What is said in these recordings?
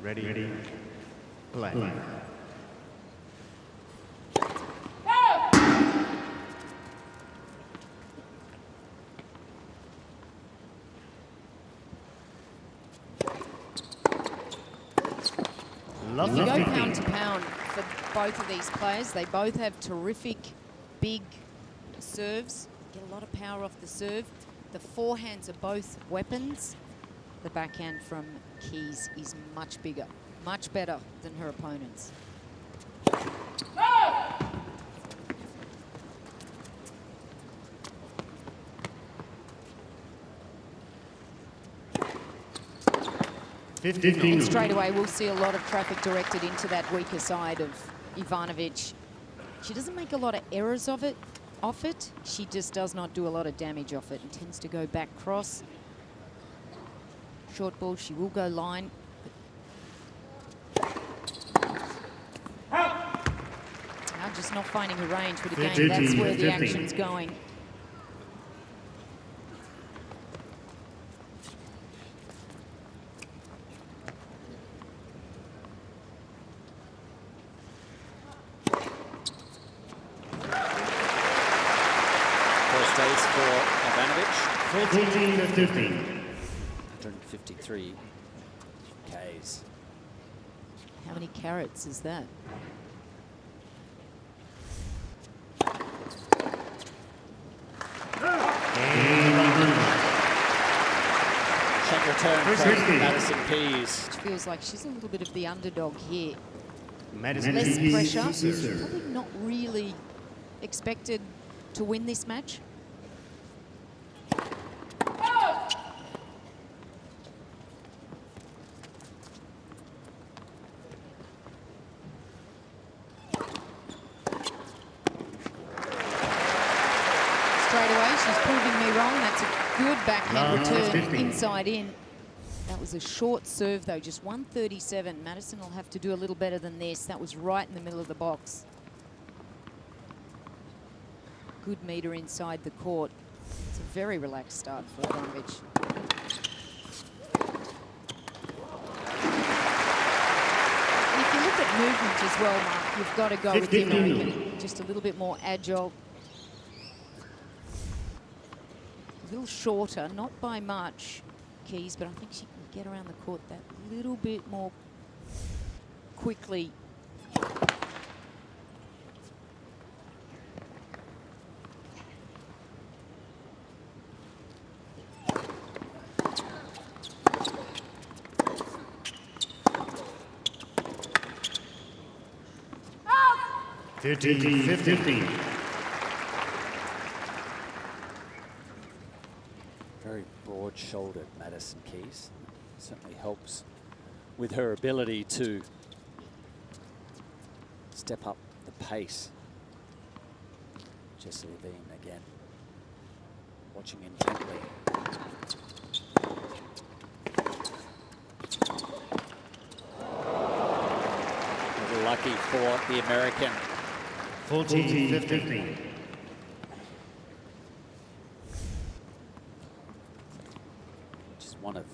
Ready. Play. If you go pound to pound for both of these players, they both have terrific big serves, get a lot of power off the serve. The forehands are both weapons. The backhand from Keys is much bigger, much better than her opponents. And straight away, we'll see a lot of traffic directed into that weaker side of Ivanovic. She doesn't make a lot of errors off it. She just does not do a lot of damage off it and tends to go back cross. Short ball, she will go line. Now just not finding her range, but again, that's where the action's going. For Ivanovic. 14-15. 153 Ks. How many carats is that? Check return from Madison Keys. It feels like she's a little bit of the underdog here. Madison Less Keys. pressure. Probably not really expected to win this match. Straight away, she's proving me wrong. That's a good backhand return inside in. That was a short serve though, just 137. Madison will have to do a little better than this. That was right in the middle of the box. Good meter inside the court. It's a very relaxed start for Ivanovic. And if you look at movement as well, Mark, you've got to go with the American. Just a little bit more agile. A little shorter, not by much, Keys, but I think she can get around the court that little bit more quickly. Oh! 15-15. Very broad-shouldered Madison Keys. Certainly helps with her ability to step up the pace. Jessie Levine again, watching intently. A little lucky for the American. 14-15. She's one of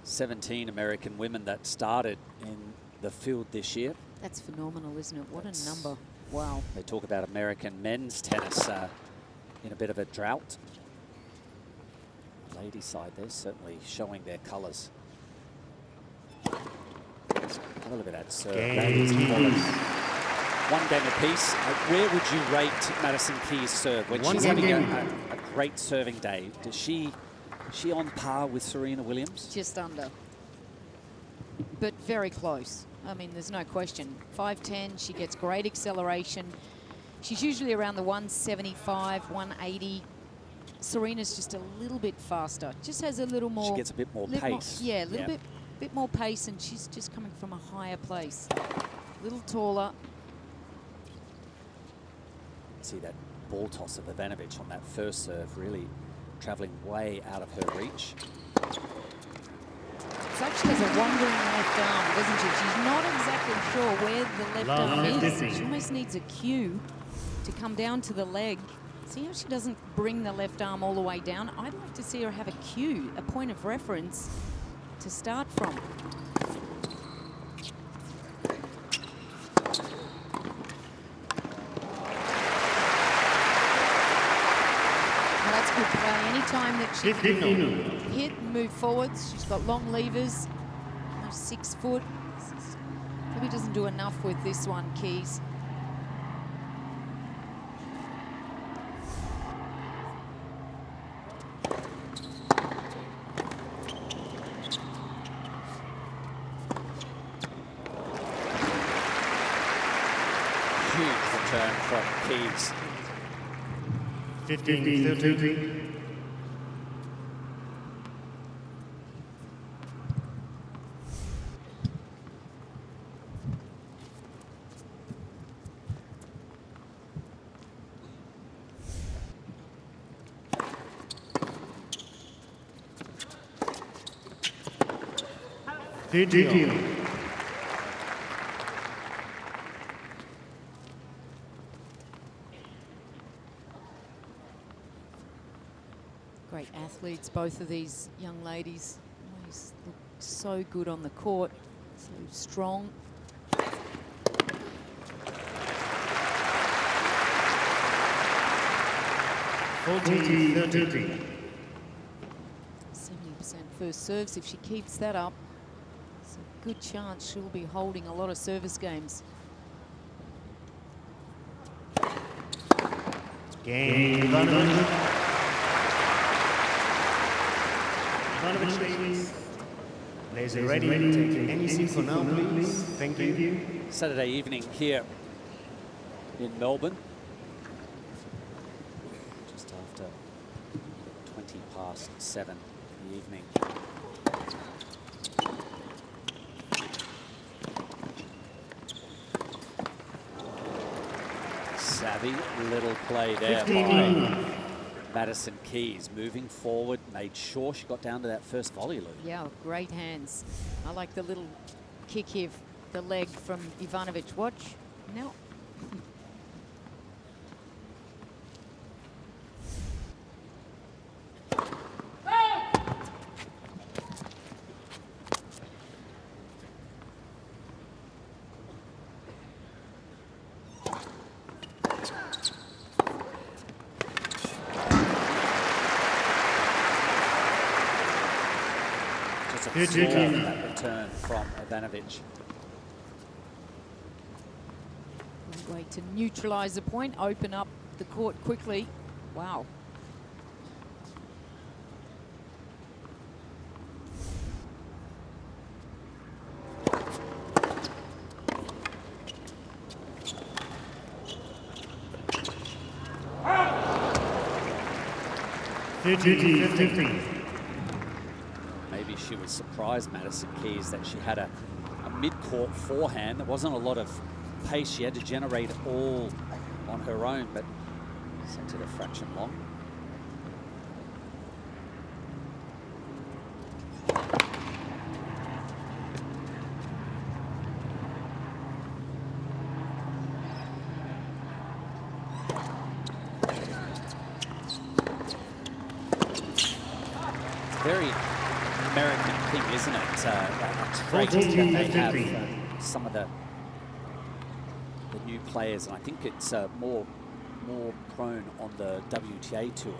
17 American women that started in the field this year. That's phenomenal, isn't it? What a number. Wow. They talk about American men's tennis in a bit of a drought. Ladies side, they're certainly showing their colours. Have a look at that serve. That is quality. One game apiece. Where would you rate Madison Keys' serve when she's having a great serving day? Is she on par with Serena Williams? Just under. But very close. I mean, there's no question. 5'10", she gets great acceleration. She's usually around the 175, 180. Serena's just a little bit faster. Just has a little more... She gets a bit more pace. Yeah, a little bit more pace, and she's just coming from a higher place. A little taller. See that ball toss of Ivanovic on that first serve, really travelling way out of her reach. Such has a wandering left arm, doesn't she? She's not exactly sure where the left arm is. She almost needs a cue to come down to the leg. See how she doesn't bring the left arm all the way down? I'd like to see her have a cue, a point of reference to start from. time that she 15. can hit and move forwards. She's got long levers, almost 6 foot. Probably doesn't do enough with this one, Keys. Huge return from Keys. 15, 13. Great athletes, both of these young ladies. Always look so good on the court, so strong. 14, 13. 70% first serves. If she keeps that up, it's a good chance she'll be holding a lot of service games. Cain, Ivanovic. Ivanovic, please. Players are ready. Take any seat for now, please. Thank you. Saturday evening here in Melbourne. Just after 7:20 in the evening. Savvy little play there by Madison Keys, moving forward, made sure she got down to that first volley loop. Yeah, great hands. I like the little kick here, the leg from Ivanovic. Watch. No. That return from Ivanovic. Good way to neutralize the point, open up the court quickly. Wow. Maybe she was surprised, Madison Keys, that she had a mid-court forehand. There wasn't a lot of pace. She had to generate it all on her own, but sent it a fraction long. Very American thing, isn't it? It's great that they have some of the new players, and I think it's more prone on the WTA tour.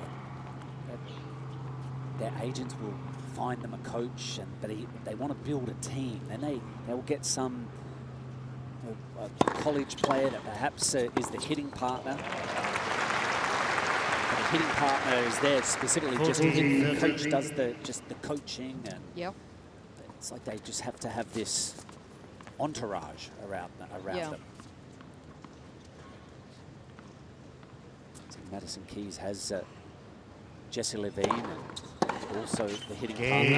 Their agents will find them a coach, but they want to build a team, and they will get some a college player that perhaps is the hitting partner. The hitting partner is there specifically just to hit. The coach does just the coaching, and Yep. it's like they just have to have this entourage around them. So Madison Keys has Jessie Levine and also the hitting partner.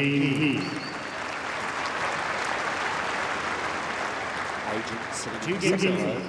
Agent sitting in the second row.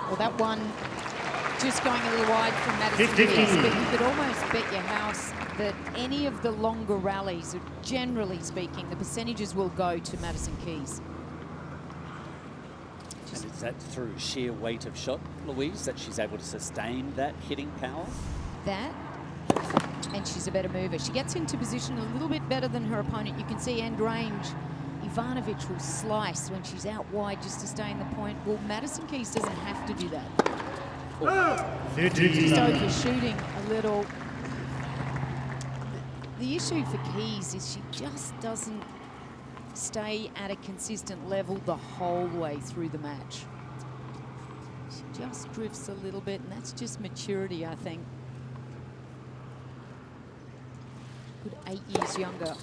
Well, that one just going a little wide from Madison Keys, but you could almost bet your house that any of the longer rallies, generally speaking, the percentages will go to Madison Keys. And is that through sheer weight of shot, Louise, that she's able to sustain that hitting power? That, and she's a better mover. She gets into position a little bit better than her opponent. You can see end range. Ivanovic will slice when she's out wide just to stay in the point. Well, Madison Keys doesn't have to do that. Just overshooting a little. The issue for Keys is she just doesn't stay at a consistent level the whole way through the match. She just drifts a little bit, and that's just maturity, I think. Good 8 years younger.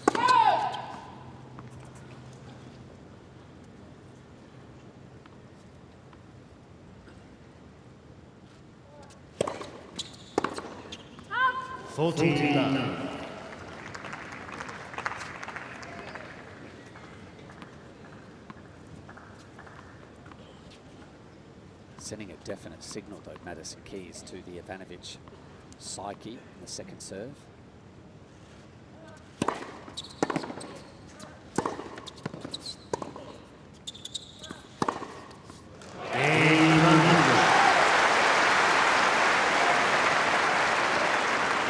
Sending a definite signal, though, Madison Keys, to the Ivanovic psyche in the second serve.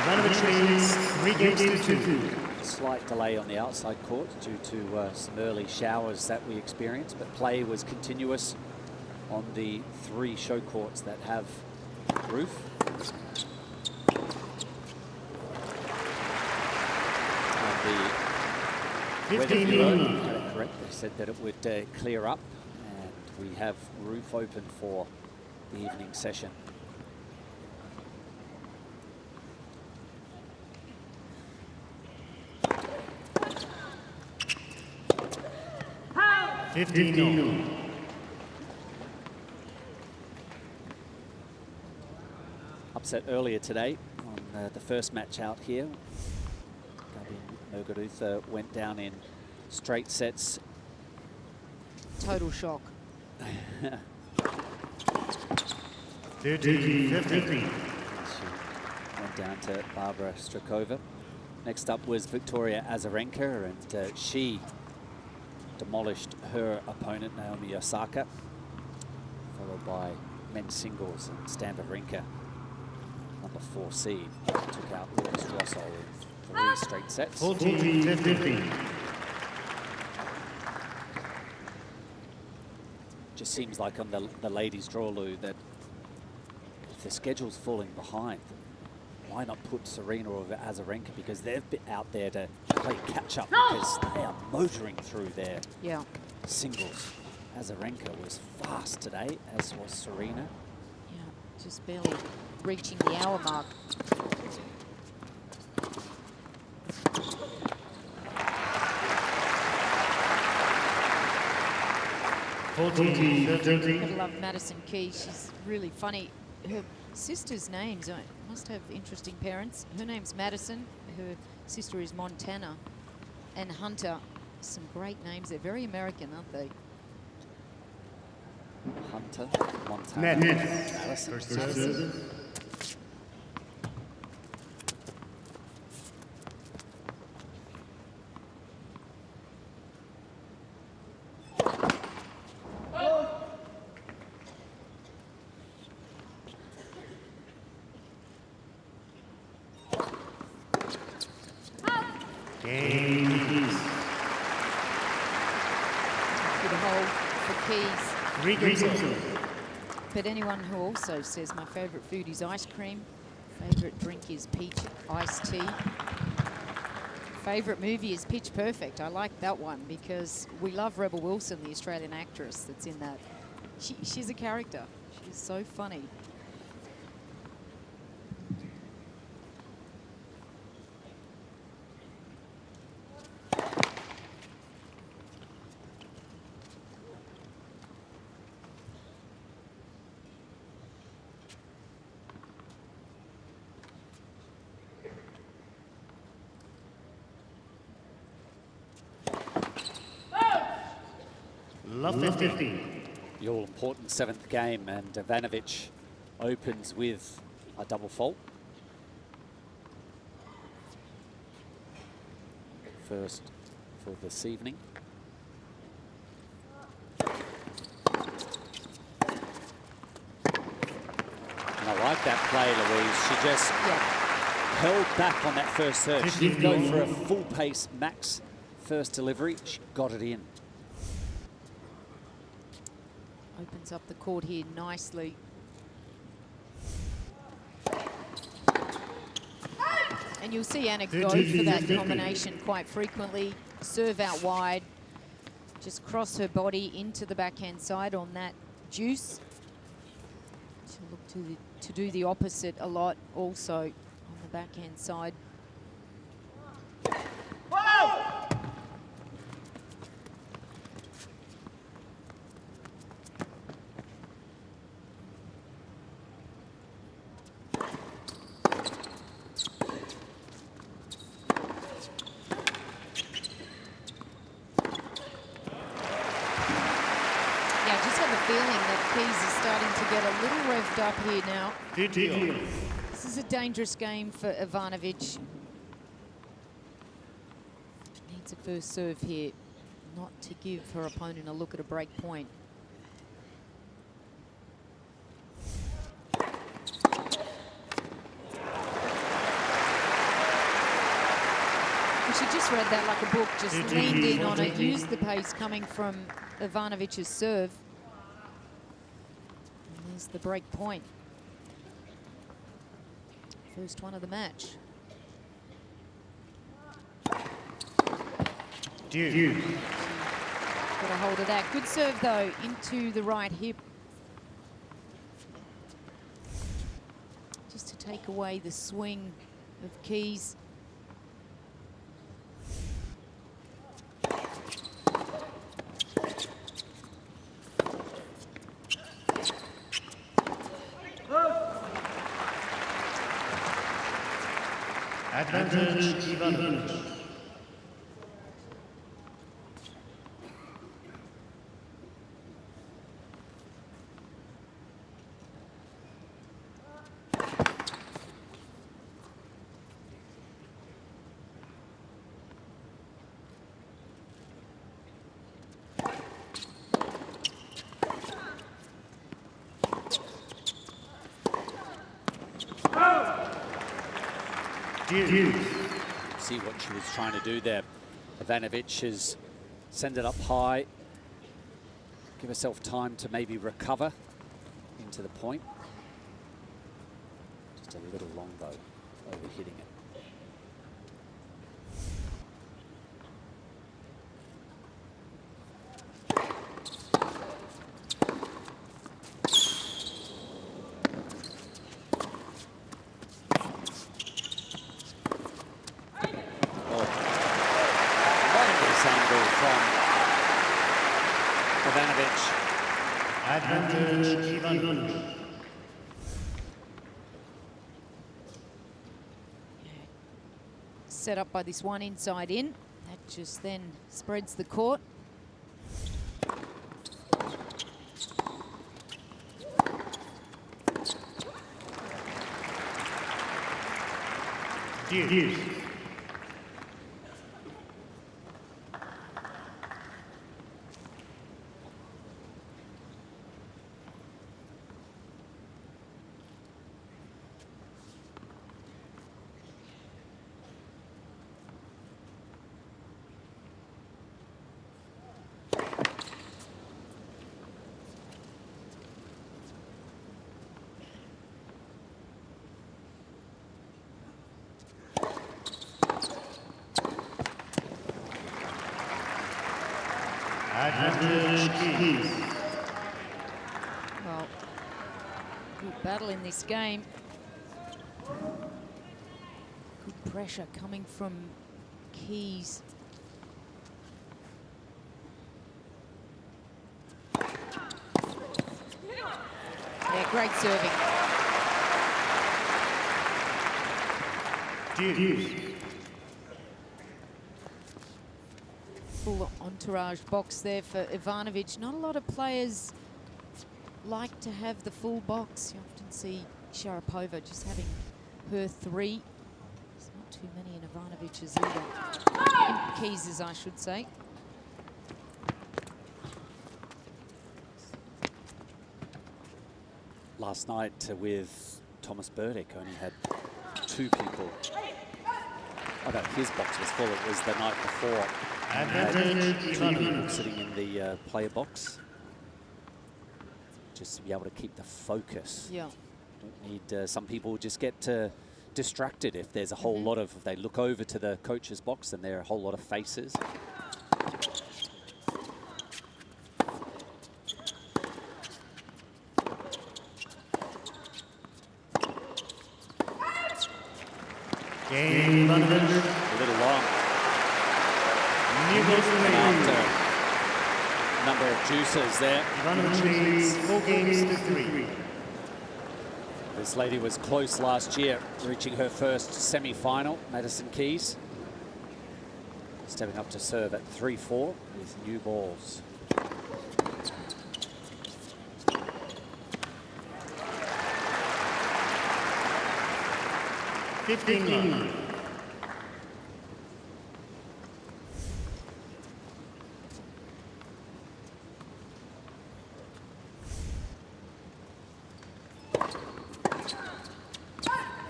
Ivanovic leads 3 games to 2. A slight delay on the outside court due to some early showers that we experienced, but play was continuous on the 3 show courts that have roof. And the weather bureau had it correct. They said that it would clear up, and we have roof open for the evening session. Upset earlier today on the first match out here. Margaret went down in straight sets. Total shock. 13-15. She went down to Barbara Strakova. Next up was Victoria Azarenka, and she demolished her opponent, Naomi Osaka, followed by men's singles and Stan Wawrinka, number 4 seed, took out Lucas Rosso in 3 straight sets. 14-15. Just seems like on the ladies' draw, Lou, that if the schedule's falling behind, why not put Serena or Azarenka, because they've been out there to play catch-up, because they are motoring through their singles. Azarenka was fast today, as was Serena. Yeah, just barely reaching the hour mark. I love Madison Keys. She's really funny. Her sister's names must have interesting parents. Her name's Madison. Her sister is Montana. And Hunter. Some great names. They're very American, aren't they? Hunter, Montana, Madison. But anyone who also says my favourite food is ice cream, favourite drink is peach iced tea, favourite movie is Pitch Perfect. I like that one because we love Rebel Wilson, the Australian actress that's in that. She's a character. She's so funny. Love 50. The all-important 7th game, and Ivanovic opens with a double fault. First for this evening. And I like that play, Louise. She just held back on that first serve. She didn't go for a full pace max first delivery. She got it in. Opens up the court here nicely. And you'll see Ana go for that combination quite frequently. Serve out wide. Just cross her body into the backhand side on that deuce. She'll look to do the opposite a lot also on the backhand side. Up here now. This is a dangerous game for Ivanovic. Needs a first serve here, not to give her opponent a look at a break point. She just read that like a book, just leaned in on it, used the pace coming from Ivanovic's serve. There's the break point. First one of the match. Got a hold of that. Good serve though, into the right hip. Just to take away the swing of Keys. Advantage Ivanovic. See what she was trying to do there. Ivanovic has sent it up high, give herself time to maybe recover into the point. Just a little long though, overhitting it. Advantage Ivanovic. Set up by this one inside in. That just then spreads the court. Deuce. Advantage Keys. Well, good battle in this game. Good pressure coming from Keys. Yeah, great serving. Deuce. Full entourage box there for Ivanovic. Not a lot of players like to have the full box. You often see Sharapova just having her 3. There's not too many in Ivanovic's either. In Keys's, I should say. Last night with Thomas Burdick, only had 2 people. Oh no, his box was full. It was the night before. Advantage 2 people sitting in the player box. Just to be able to keep the focus. Yeah. Don't need, some people just get distracted if there's a whole lot of, if they look over to the coach's box and there are a whole lot of faces. Cain, A little long. And after a number of juices there. Ivanovic leads 4 games to 3. This lady was close last year, reaching her first semi-final, Madison Keys. Stepping up to serve at 3-4 with new balls. $15.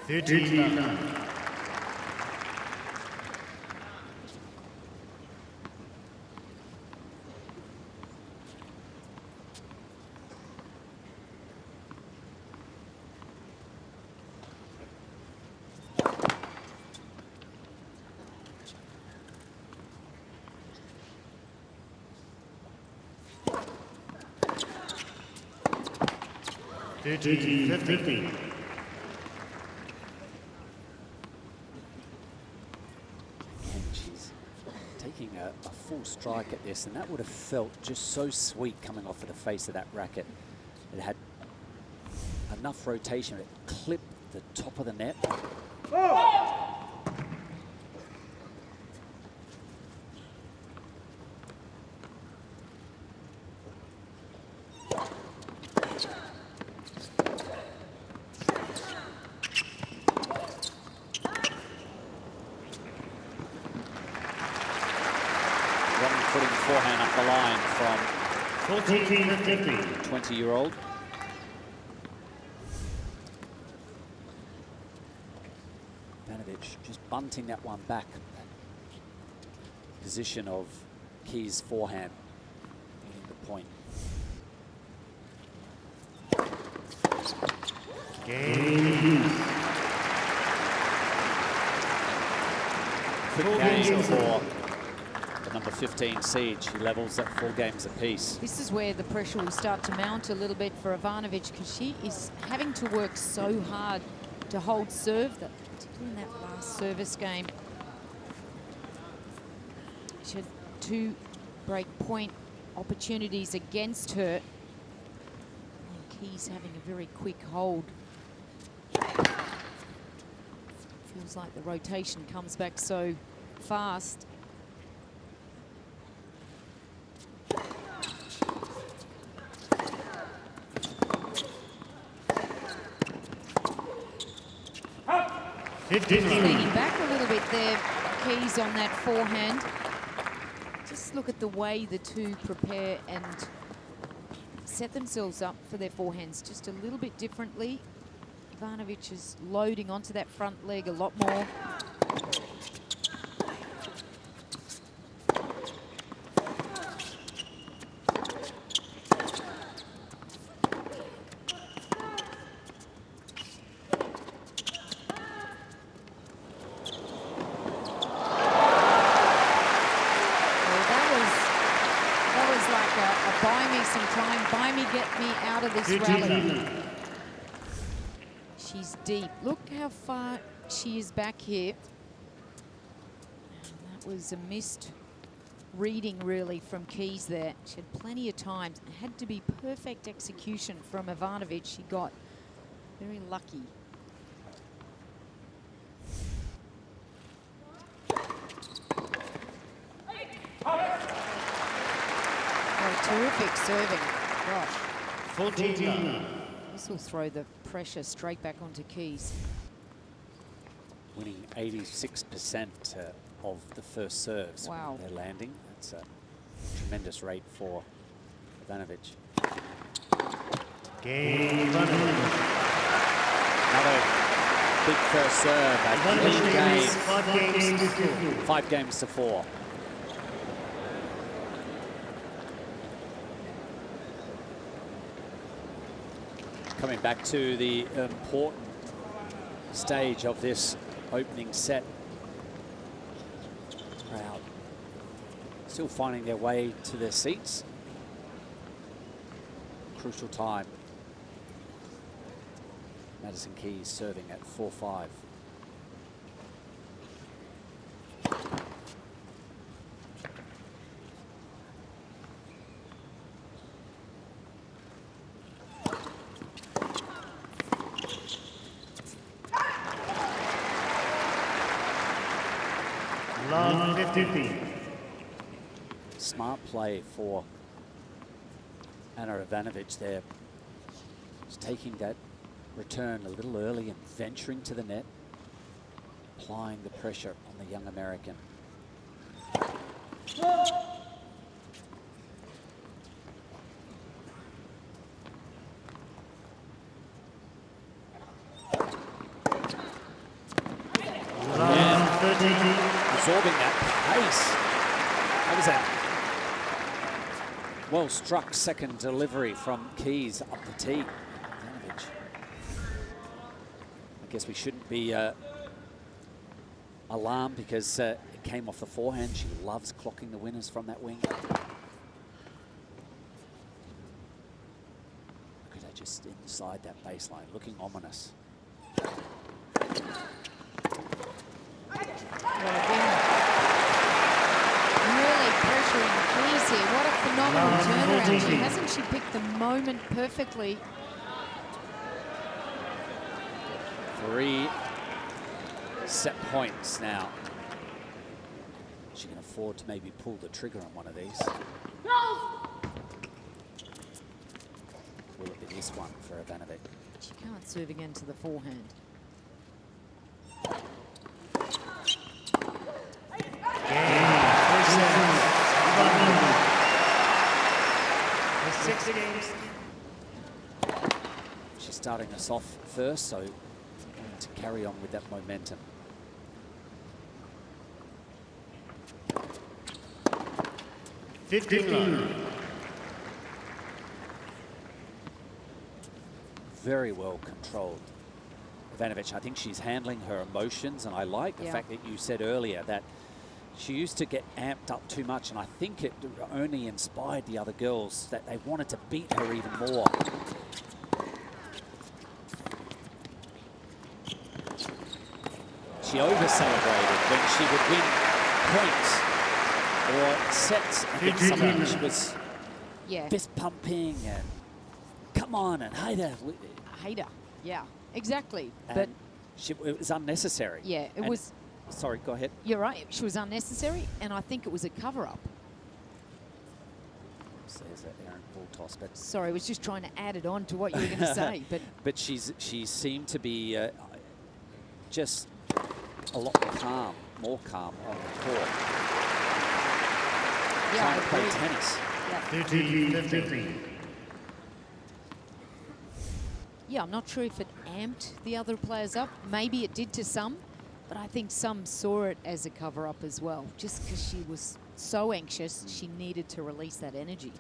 $13. $15. And she's taking a full strike at this, and that would have felt just so sweet coming off of the face of that racket. It had enough rotation, it clipped the top of the net. Footing forehand up the line from 14-15. 20-year-old. Ivanovic just bunting that one back. That position of Keys' forehand getting the point. Cain. Quick game for the number 15 seed. She levels at 4 games apiece. This is where the pressure will start to mount a little bit for Ivanovic, because she is having to work so hard to hold serve, that, particularly in that last service game. She had 2 break point opportunities against her. And Keys having a very quick hold. Feels like the rotation comes back so fast. Leaning back a little bit there, Keys, on that forehand. Just look at the way the two prepare and set themselves up for their forehands just a little bit differently. Ivanovic is loading onto that front leg a lot more. Rally. She's deep. Look how far she is back here. And that was a missed reading, really, from Keys there. She had plenty of time. It had to be perfect execution from Ivanovic. She got very lucky. Oh, terrific serving. Gosh. 14. This will throw the pressure straight back onto Keys. Winning 86% of the first serves Wow. when they're landing. That's a tremendous rate for Ivanovic. Cain. Another big first serve. A clean game. 5 games to 4. Coming back to the important stage of this opening set. Crowd still finding their way to their seats. Crucial time. Madison Keys serving at 4-5. Love 50. Smart play for Ana Ivanovic there. Just taking that return a little early and venturing to the net, applying the pressure on the young American. Absorbing that pace. That was a well struck second delivery from Keys up the tee. Ivanovic. I guess we shouldn't be alarmed because it came off the forehand. She loves clocking the winners from that wing. Look at her just inside that baseline, looking ominous. Well, again, really pressuring Keys here. What a phenomenal turnaround. Hasn't she picked the moment perfectly? 3 set points now. She can afford to maybe pull the trigger on one of these. Will it be this one for Ivanovic? She can't serve again to the forehand. She's starting us off first, so to carry on with that momentum. Very well controlled. Ivanovic, I think she's handling her emotions, and I like the fact that you said earlier that she used to get amped up too much, and I think it only inspired the other girls that they wanted to beat her even more. She over-celebrated when she would win points or sets against someone. She was fist pumping and come on and hate her. Yeah, exactly. And but it was unnecessary. Yeah, it was. Sorry, go ahead. You're right. She was unnecessary, and I think it was a cover-up. There's an errant ball toss, but sorry, I was just trying to add it on to what you were going to say. But she seemed to be just a lot more calm on the court. Yeah, trying to play tennis. Yeah. 15. Yeah, I'm not sure if it amped the other players up. Maybe it did to some, but I think some saw it as a cover-up as well. Just because she was so anxious, she needed to release that energy.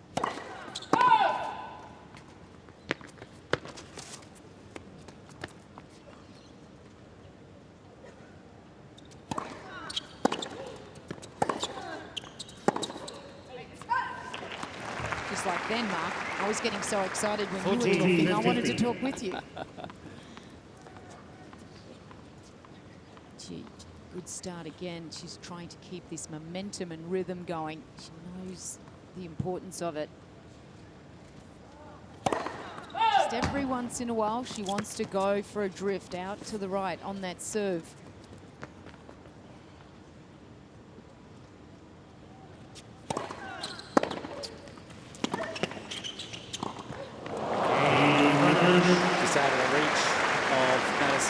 Just like then, Mark, I was getting so excited when you were talking. I wanted to talk with you. Gee, good start again. She's trying to keep this momentum and rhythm going. She knows the importance of it. Just every once in a while, she wants to go for a drift out to the right on that serve.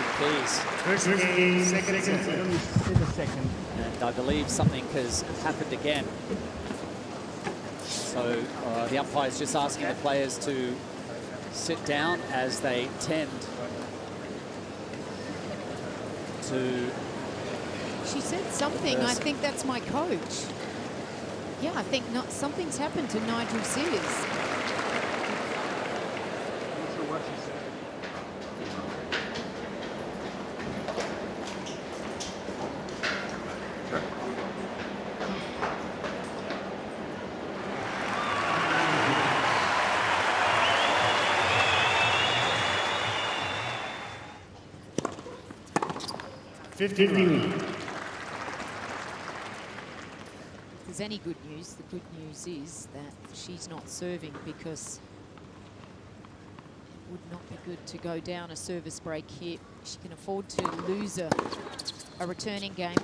Madison Keys. First game, second set. And I believe something has happened again. So the umpire's just asking the players to sit down as they tend to... She said something. I think that's my coach. Yeah, I think something's happened to Nigel Sears. If there's any good news, the good news is that she's not serving, because it would not be good to go down a service break here. She can afford to lose a returning game.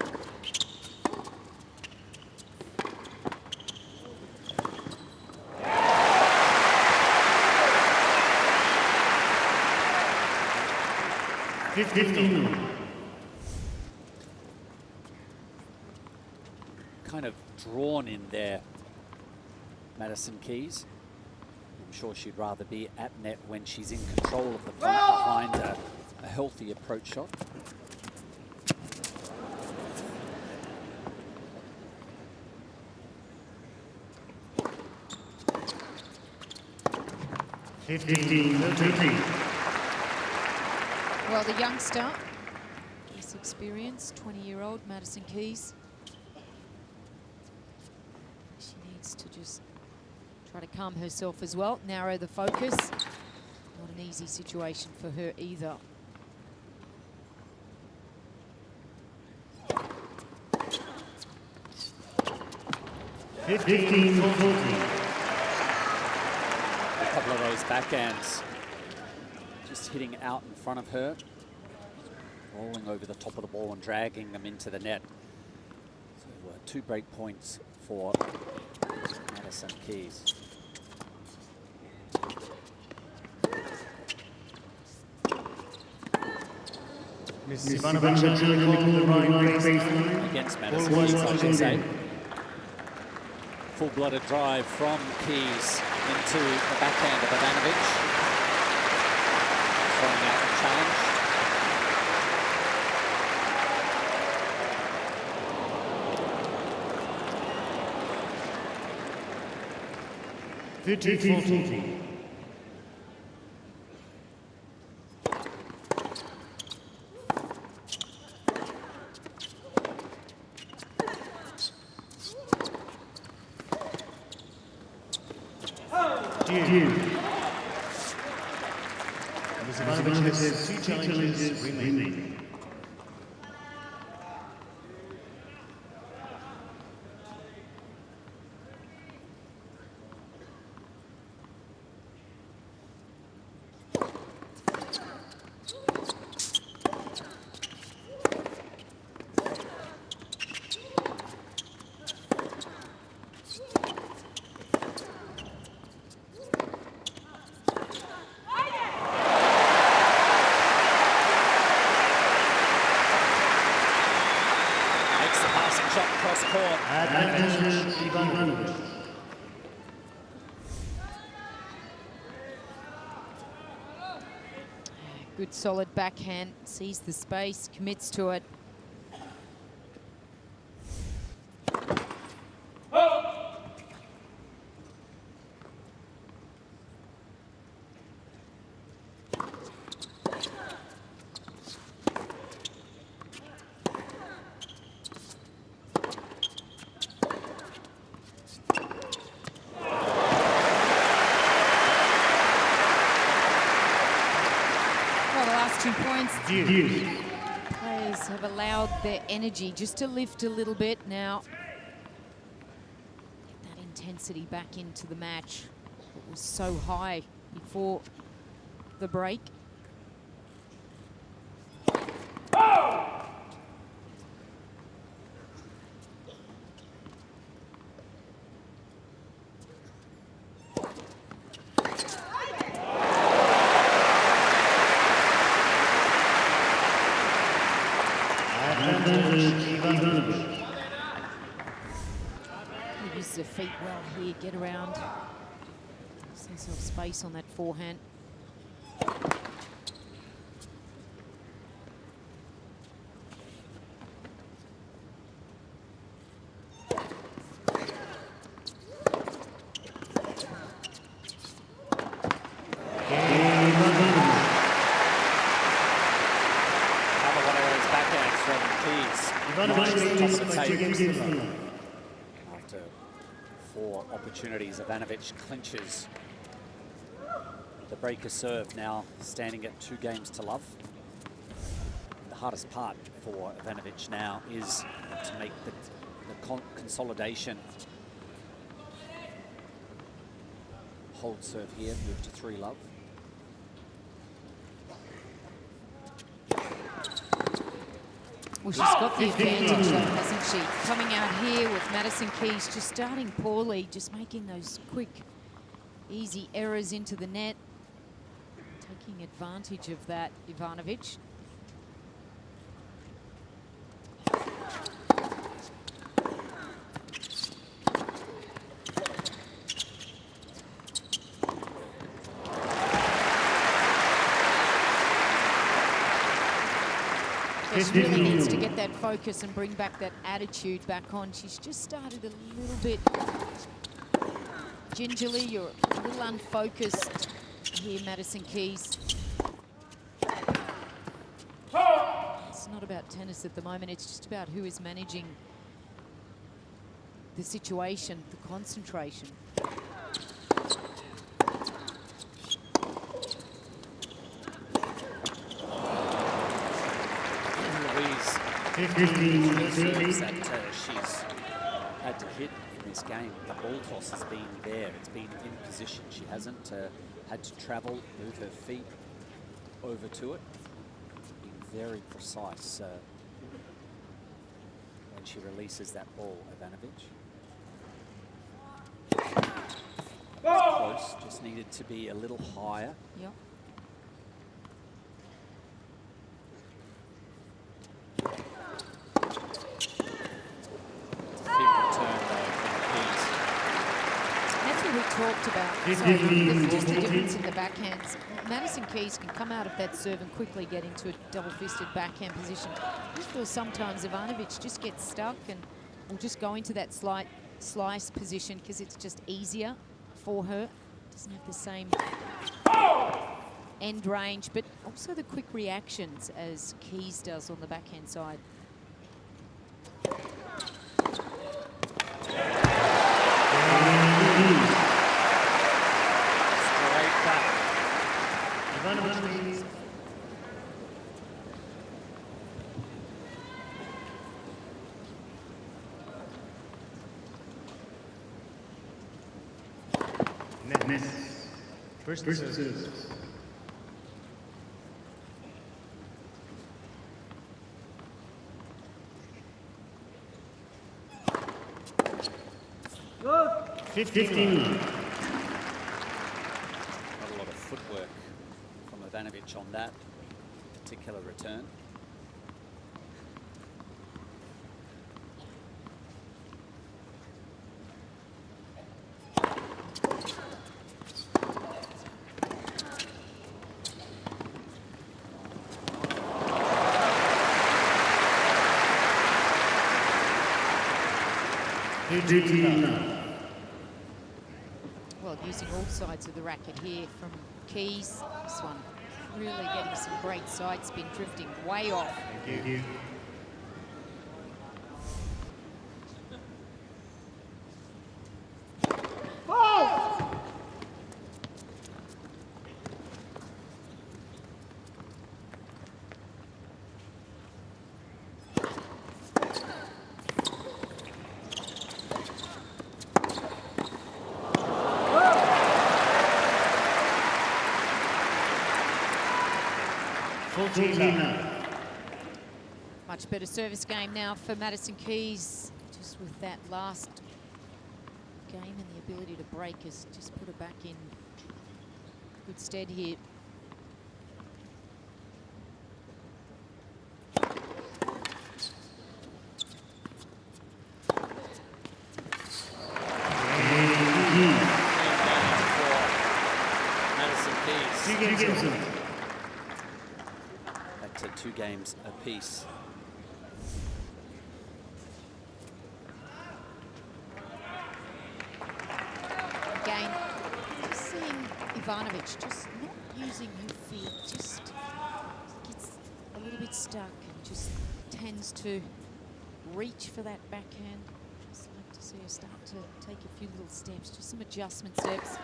Kind of drawn in there, Madison Keys. I'm sure she'd rather be at net when she's in control of the front behind a healthy approach shot. Well, the youngster, this experience, 20-year-old Madison Keys. She needs to just try to calm herself as well, narrow the focus. Not an easy situation for her either. A couple of those backhands just hitting out in front of her, rolling over the top of the ball and dragging them into the net. So 2 break points for Madison Keys. Against Madison Keys, I should say. Full-blooded drive from Keys into the backhand of Ivanovic. Throwing out the challenge. Ivanovic has 2 challenges remaining. Good solid backhand, sees the space, commits to it. Players have allowed their energy just to lift a little bit now. Get that intensity back into the match. It was so high before the break. her feet well here, get around. Gives herself space on that forehand. After 4 opportunities, Ivanovic clinches the breaker serve, now standing at 2 games to love. The hardest part for Ivanovic now is to make the consolidation. Hold serve here, move to 3 love. Well, she's got the advantage though, hasn't she? Coming out here with Madison Keys just starting poorly, just making those quick, easy errors into the net. Taking advantage of that, Ivanovic. Just really needs to get that focus and bring back that attitude back on. She's just started a little bit gingerly. You're a little unfocused here, Madison Keys. It's not about tennis at the moment. It's just about who is managing the situation, the concentration. Serves that she's had to hit in this game. The ball toss has been there. It's been in position. She hasn't had to travel, move her feet over to it. Been very precise when she releases that ball, Ivanovic. Close, just needed to be a little higher. Yep. Talked about just the difference in the backhands. Madison Keys can come out of that serve and quickly get into a double-fisted backhand position. I just feel sometimes Ivanovic just gets stuck and will just go into that slight slice position because it's just easier for her. Doesn't have the same end range, but also the quick reactions as Keys does on the backhand side. First serve. Not 15. Not a lot of footwork from Ivanovic on that particular return. Well, using all sides of the racket here from Keys. This one really getting some great side spin, drifting way off. Thank you. Much better service game now for Madison Keys. Just with that last game and the ability to break has just put her back in good stead here. Higginson. Back to 2 games apiece. Again, just seeing Ivanovic just not using her feet, just gets a little bit stuck and just tends to reach for that backhand. Just like to see her start to take a few little steps, just some adjustment steps.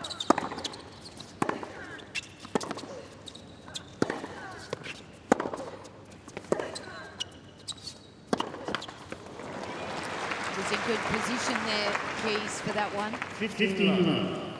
Was in good position there, Keys, for that one. 15.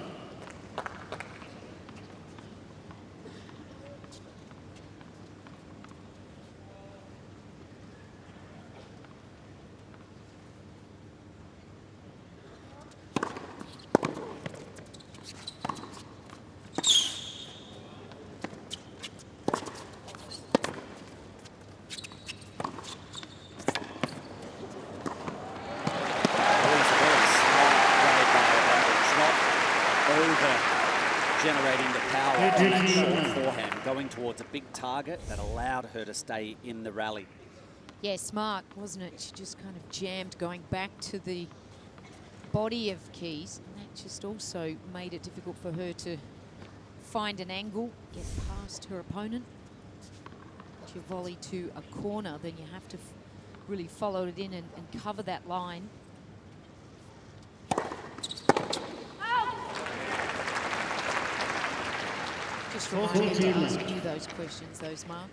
Generating the power on that short forehand, going towards a big target that allowed her to stay in the rally. Yeah, smart, wasn't it? She just kind of jammed going back to the body of Keys. And that just also made it difficult for her to find an angle, get past her opponent. If you volley to a corner, then you have to really follow it in and cover that line. Just remind me to ask you those questions, Mark.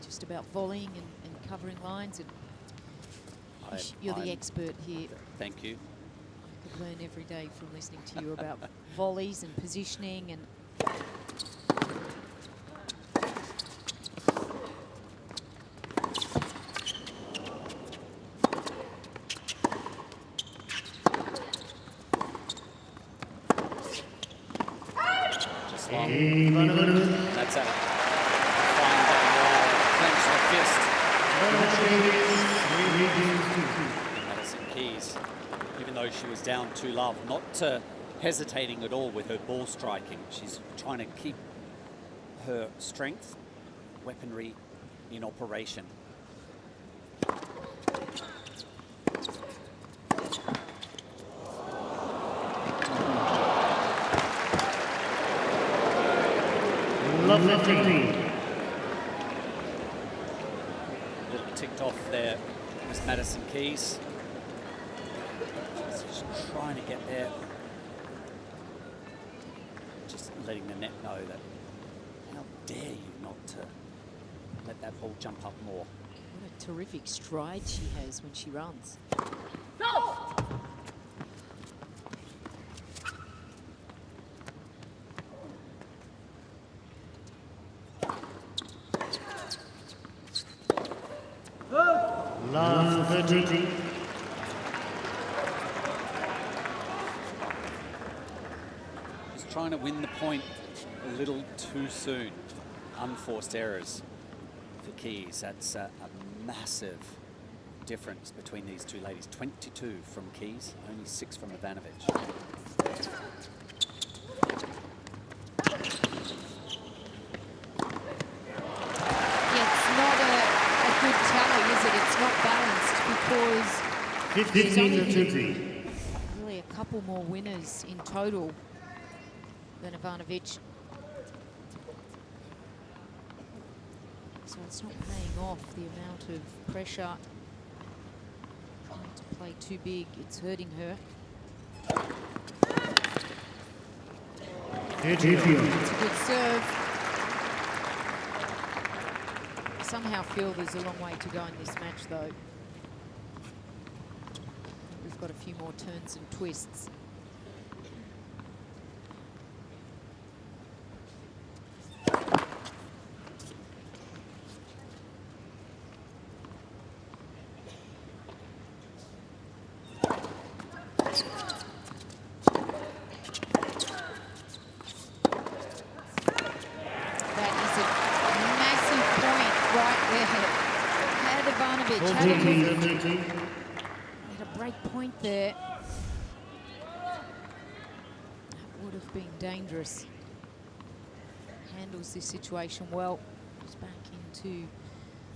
Just about volleying and covering lines. And you're the expert here. Thank you. I could learn every day from listening to you about volleys and positioning and. That's a fine clench the fist. Madison Keys, even though she was down 2-love, not hesitating at all with her ball striking. She's trying to keep her strength, weaponry in operation. Little ticked off there, Miss Madison Keys. Just trying to get there. Just letting the net know that how dare you not to let that ball jump up more. What a terrific stride she has when she runs. No! Last 30. Just trying to win the point a little too soon. Unforced errors for Keys. That's a massive difference between these two ladies. 22 from Keys, only 6 from Ivanovic. Good tally, is it? It's not balanced because 15 to 20. Really a couple more winners in total than Ivanovic. So it's not paying off the amount of pressure. Trying to play too big, it's hurting her. It's a good serve. I somehow feel there's a long way to go in this match, though. We've got a few more turns and twists. Had a break point there. That would have been dangerous. handles this situation well. Goes back into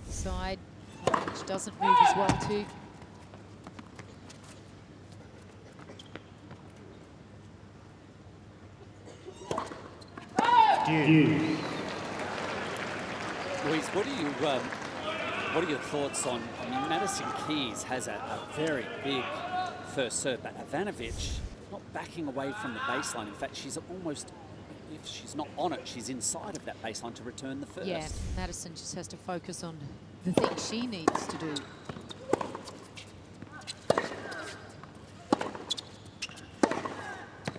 the side, which doesn't move as well too. Louise, what are your thoughts on? I mean, Madison Keys has a very big first serve, but Ivanovic not backing away from the baseline. In fact, she's almost, if she's not on it, she's inside of that baseline to return the first. Yeah, Madison just has to focus on the things she needs to do.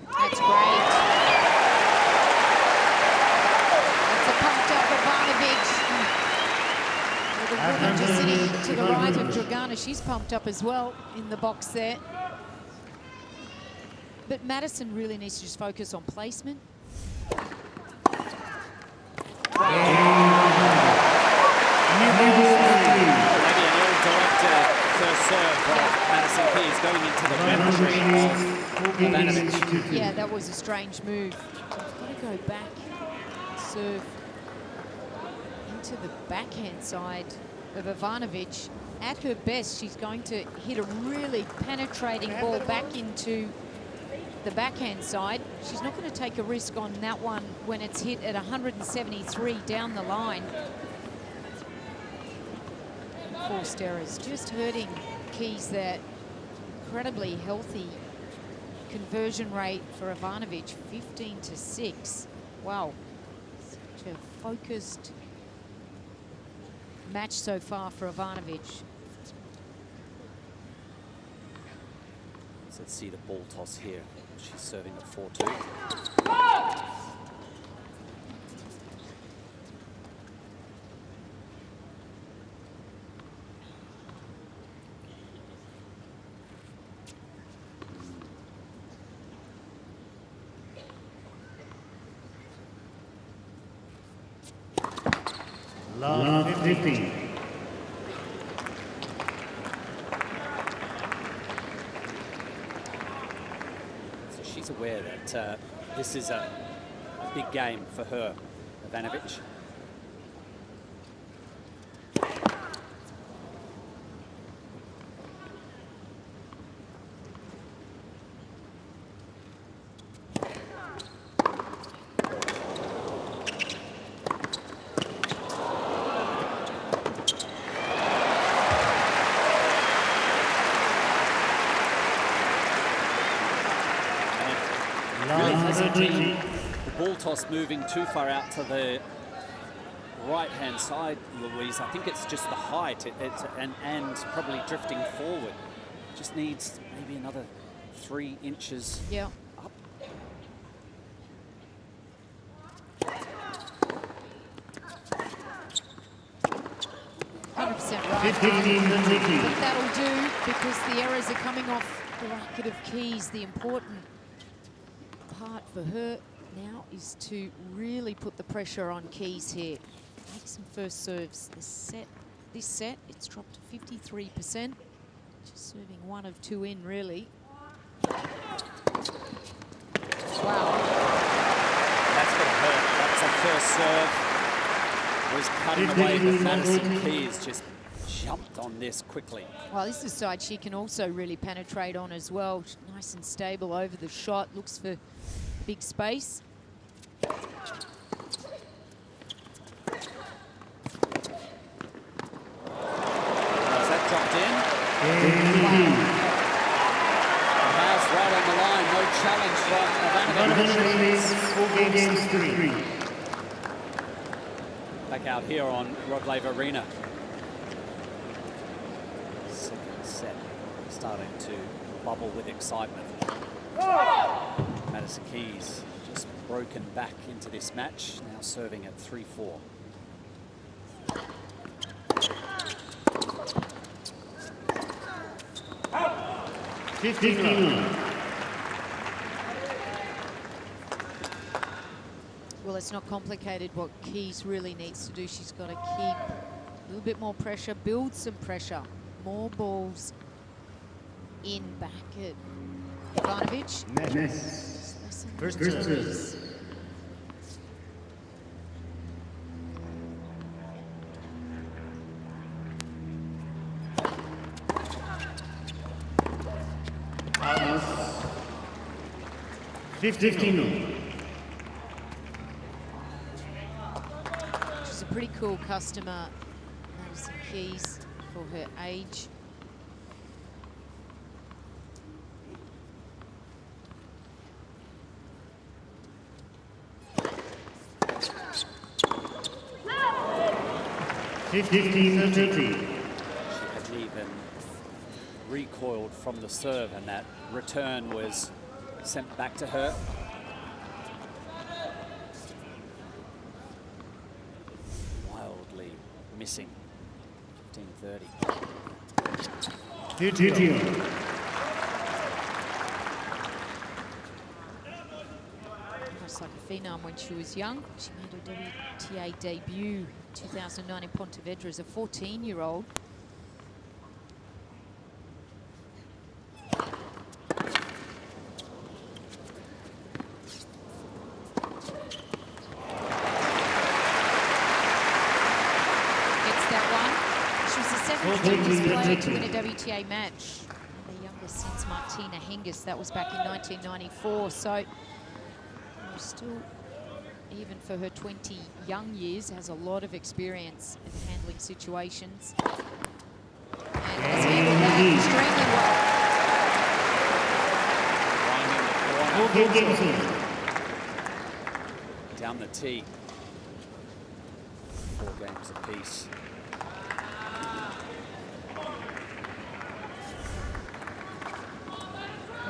That's great. That's a pumped up Ivanovic. The woman just sitting to the right of Dragana, she's pumped up as well in the box there. But Madison really needs to just focus on placement. Maybe an ill-directed first serve of Madison Keys going into the weaponry of Ivanovic. Yeah, that was a strange move. I've got to go back, serve into the backhand side of Ivanovic. At her best, she's going to hit a really penetrating ball back into the backhand side. She's not going to take a risk on that one when it's hit at 173 down the line. Forced errors, just hurting Keys there. Incredibly healthy conversion rate for Ivanovic, 15-6. Wow, such a focused match so far for Ivanovic. Let's see the ball toss here. She's serving at 4-2. Love 15. So she's aware that this is a big game for her, Ivanovic. The ball toss moving too far out to the right-hand side, Louise. I think it's just the height and probably drifting forward. Just needs maybe another 3 inches Yeah. up. Right. 15 But that'll do because the errors are coming off the racket of Keys. The important part for her now is to really put the pressure on Keys here. Make some first serves. This set, it's dropped to 53%. Just serving 1 of 2 in, really. Wow. That's going to hurt. That's a first serve. Was cutting away, but Madison Keys just jumped on this quickly. Well, this is a side she can also really penetrate on as well. Nice and stable over the shot. Looks for big space. Has that dropped in? Wow. Has right on the line. No challenge from Ivanovic. 4 games to 3. Back out here on Rod Laver Arena. Second set starting to bubble with excitement. Madison Keys just broken back into this match, now serving at 3-4. Well, it's not complicated what Keys really needs to do. She's got to keep a little bit more pressure, build some pressure, more balls in back at Ivanovic. First serve. 15. She's a pretty cool customer, Madison Keys, for her age. She hadn't even recoiled from the serve, and that return was sent back to her. Wildly missing. 15-30. Almost like a phenom when she was young. She made her WTA debut 2009 in Pontevedra as a 14-year-old. Youngest player to win a WTA match. The youngest since Martina Hingis. That was back in 1994. So still, even for her 20 young years, has a lot of experience in handling situations. And has handled that extremely well. Down the tee. 4 games apiece.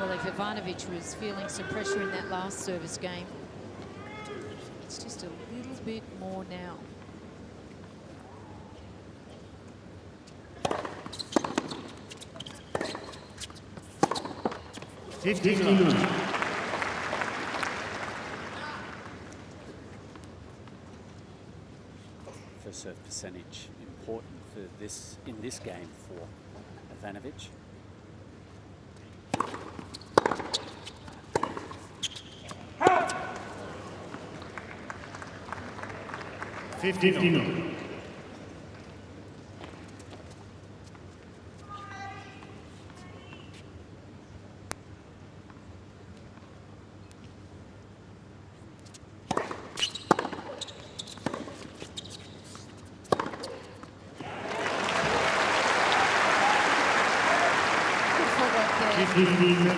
Well, if Ivanovic was feeling some pressure in that last service game, it's just a little bit more now. First serve percentage important for this in this game for Ivanovic. 15.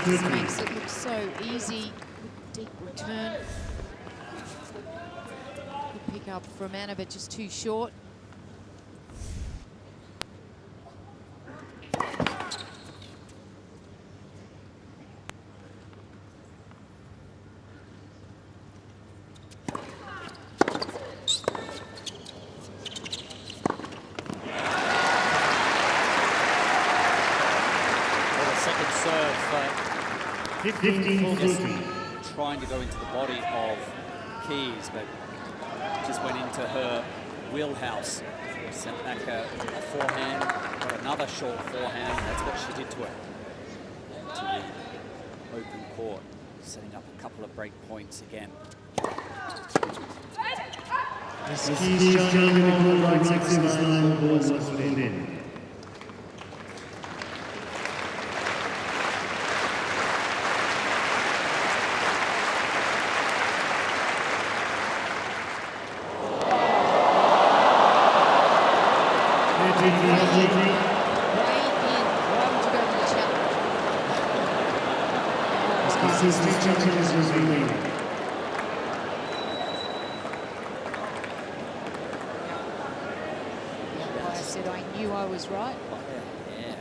This makes it look so easy. Deep return. Good pick up from Ana, but just too short. Trying to go into the body of Keys, but just went into her wheelhouse. Sent back a forehand, got another short forehand. That's what she did to her. To the open court, setting up a couple of break points again. Keys jumping the goal line, 6-9, ball was put in. I said I knew I was right. Yeah.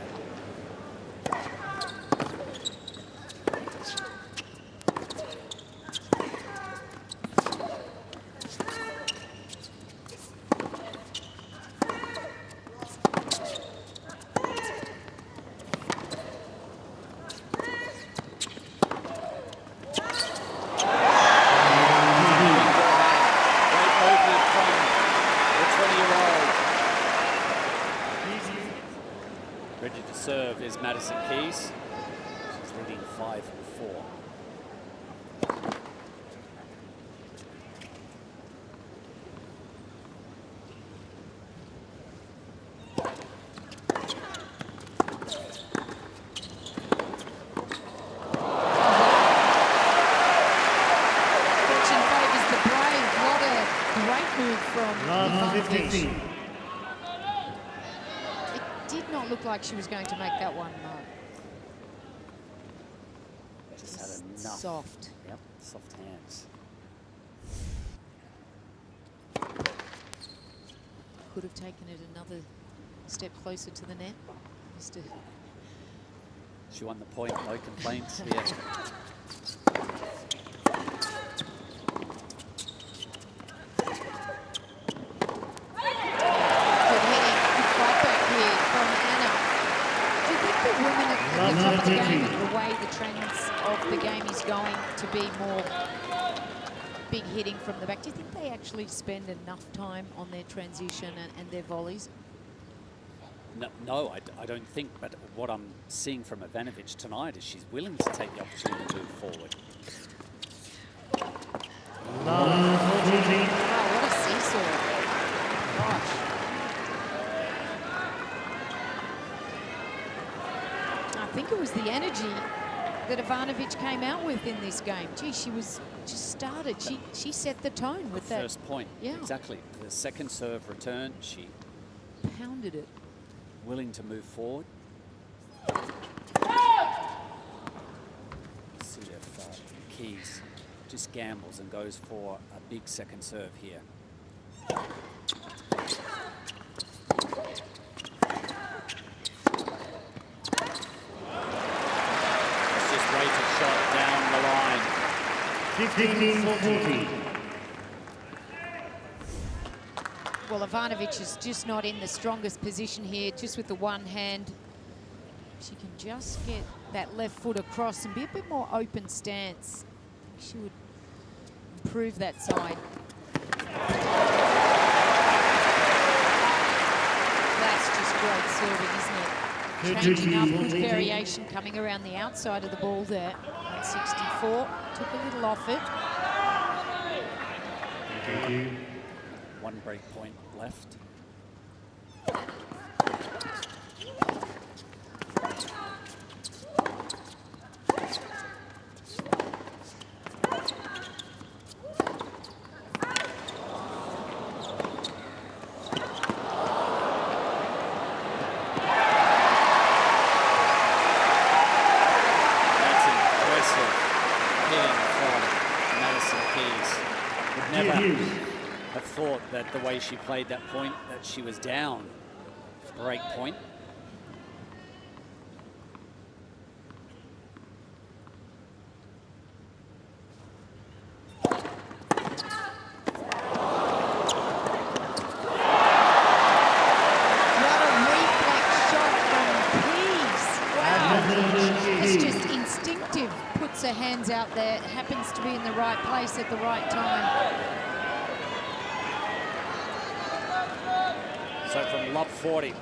Ready to serve is Madison Keys. She's leading 5-4. look like she was going to make that one, no. Just had enough. Soft. Yep, soft hands. Could have taken it another step closer to the net. Just to... She won the point, no complaints here. The game and the way the trends of the game is going to be more big hitting from the back. Do you think they actually spend enough time on their transition and their volleys? No, I don't think. But what I'm seeing from Ivanovic tonight is she's willing to take the opportunity to move forward. Oh, what a seesaw. Gosh. I think it was the energy that Ivanovic came out with in this game. Gee, she was just started. She set the tone with that. First point. Yeah. Exactly. The second serve return, she pounded it. Willing to move forward. See if Keys just gambles and goes for a big second serve here. Down the line. 15-14. Well, Ivanovic is just not in the strongest position here, just with the one hand. She can just get that left foot across and be a bit more open stance. She would improve that side. That's just great serving, isn't it? Changing up with variation, coming around the outside of the ball there. 164, took a little off it. Thank you. One break point left. The way she played that point, that she was down. Break point. What a reflex shot from Keys. Wow. It's just instinctive. Puts her hands out there. Happens to be in the right place at the right time. So from lob 40,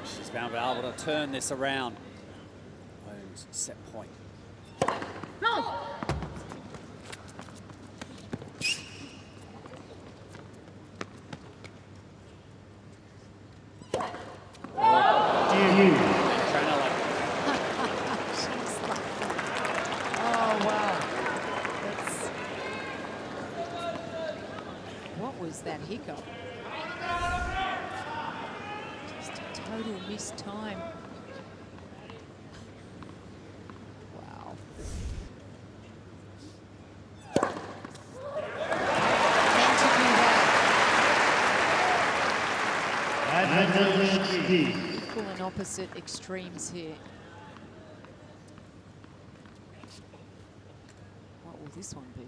she's bound to be able to turn this around. Williams, set point. No. Oh, wow. What was that hiccup? Total missed time. Wow. Meant to do that. Equal and opposite extremes here. What will this one be?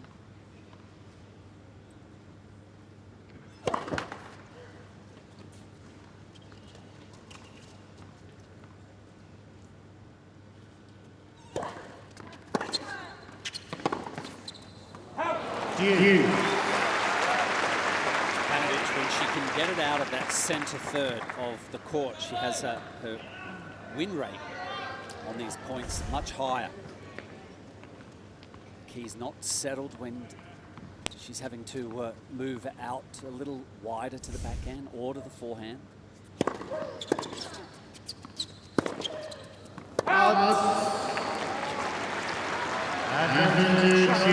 Ivanovic, when she can get it out of that centre third of the court, she has her win rate on these points much higher. Keys not settled when she's having to move out a little wider to the backhand or to the forehand.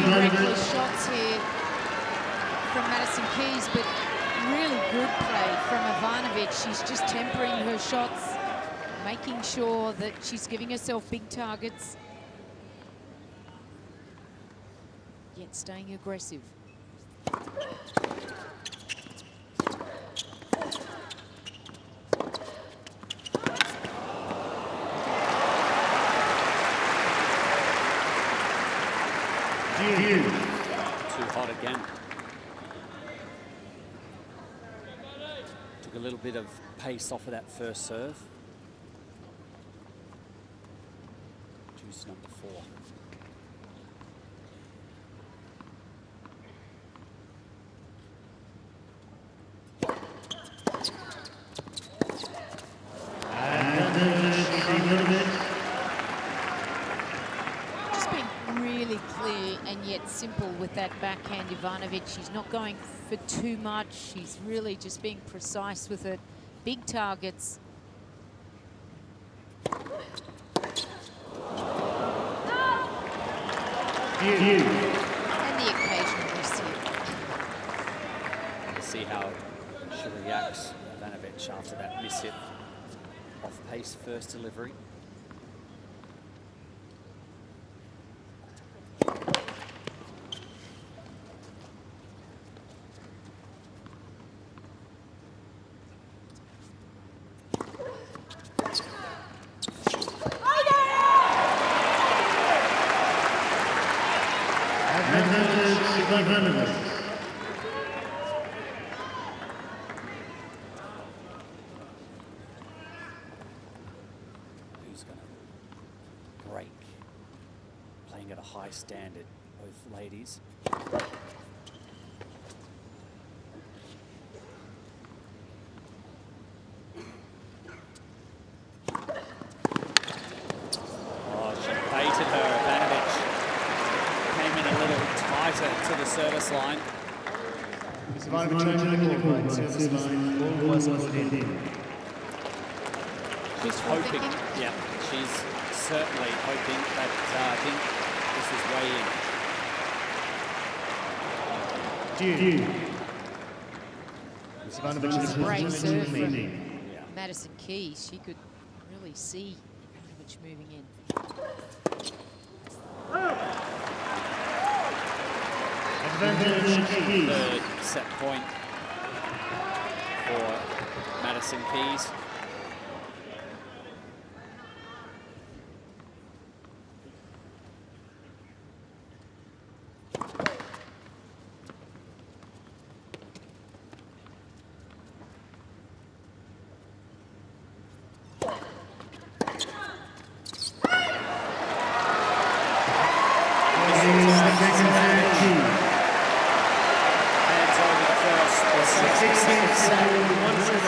Reckless shots here from Madison Keys, but really good play from Ivanovic. She's just tempering her shots making sure that she's giving herself big targets, yet staying aggressive. Too hot again. Took a little bit of pace off of that first serve. Juice number 4. Just being really clear and yet simple with that backhand, Ivanovic. She's not going for too much. She's really just being precise with it. Big targets. And the occasional receive. Let's see how she reacts, Ivanovic, after that miss hit. Off-pace first delivery. Who's going to break? Playing at a high standard, both ladies. Oh, she baited her, Ivanovic. Came in a little tighter to the service line. Miss Ivanovic changing the court, service line, ball was put in. She's hoping, yeah, she's certainly hoping that I think this is way in. Miss Ivanovic is Great serve from Yeah. Madison Keys. She could really see Ivanovic moving in. Third set point for Madison Keys.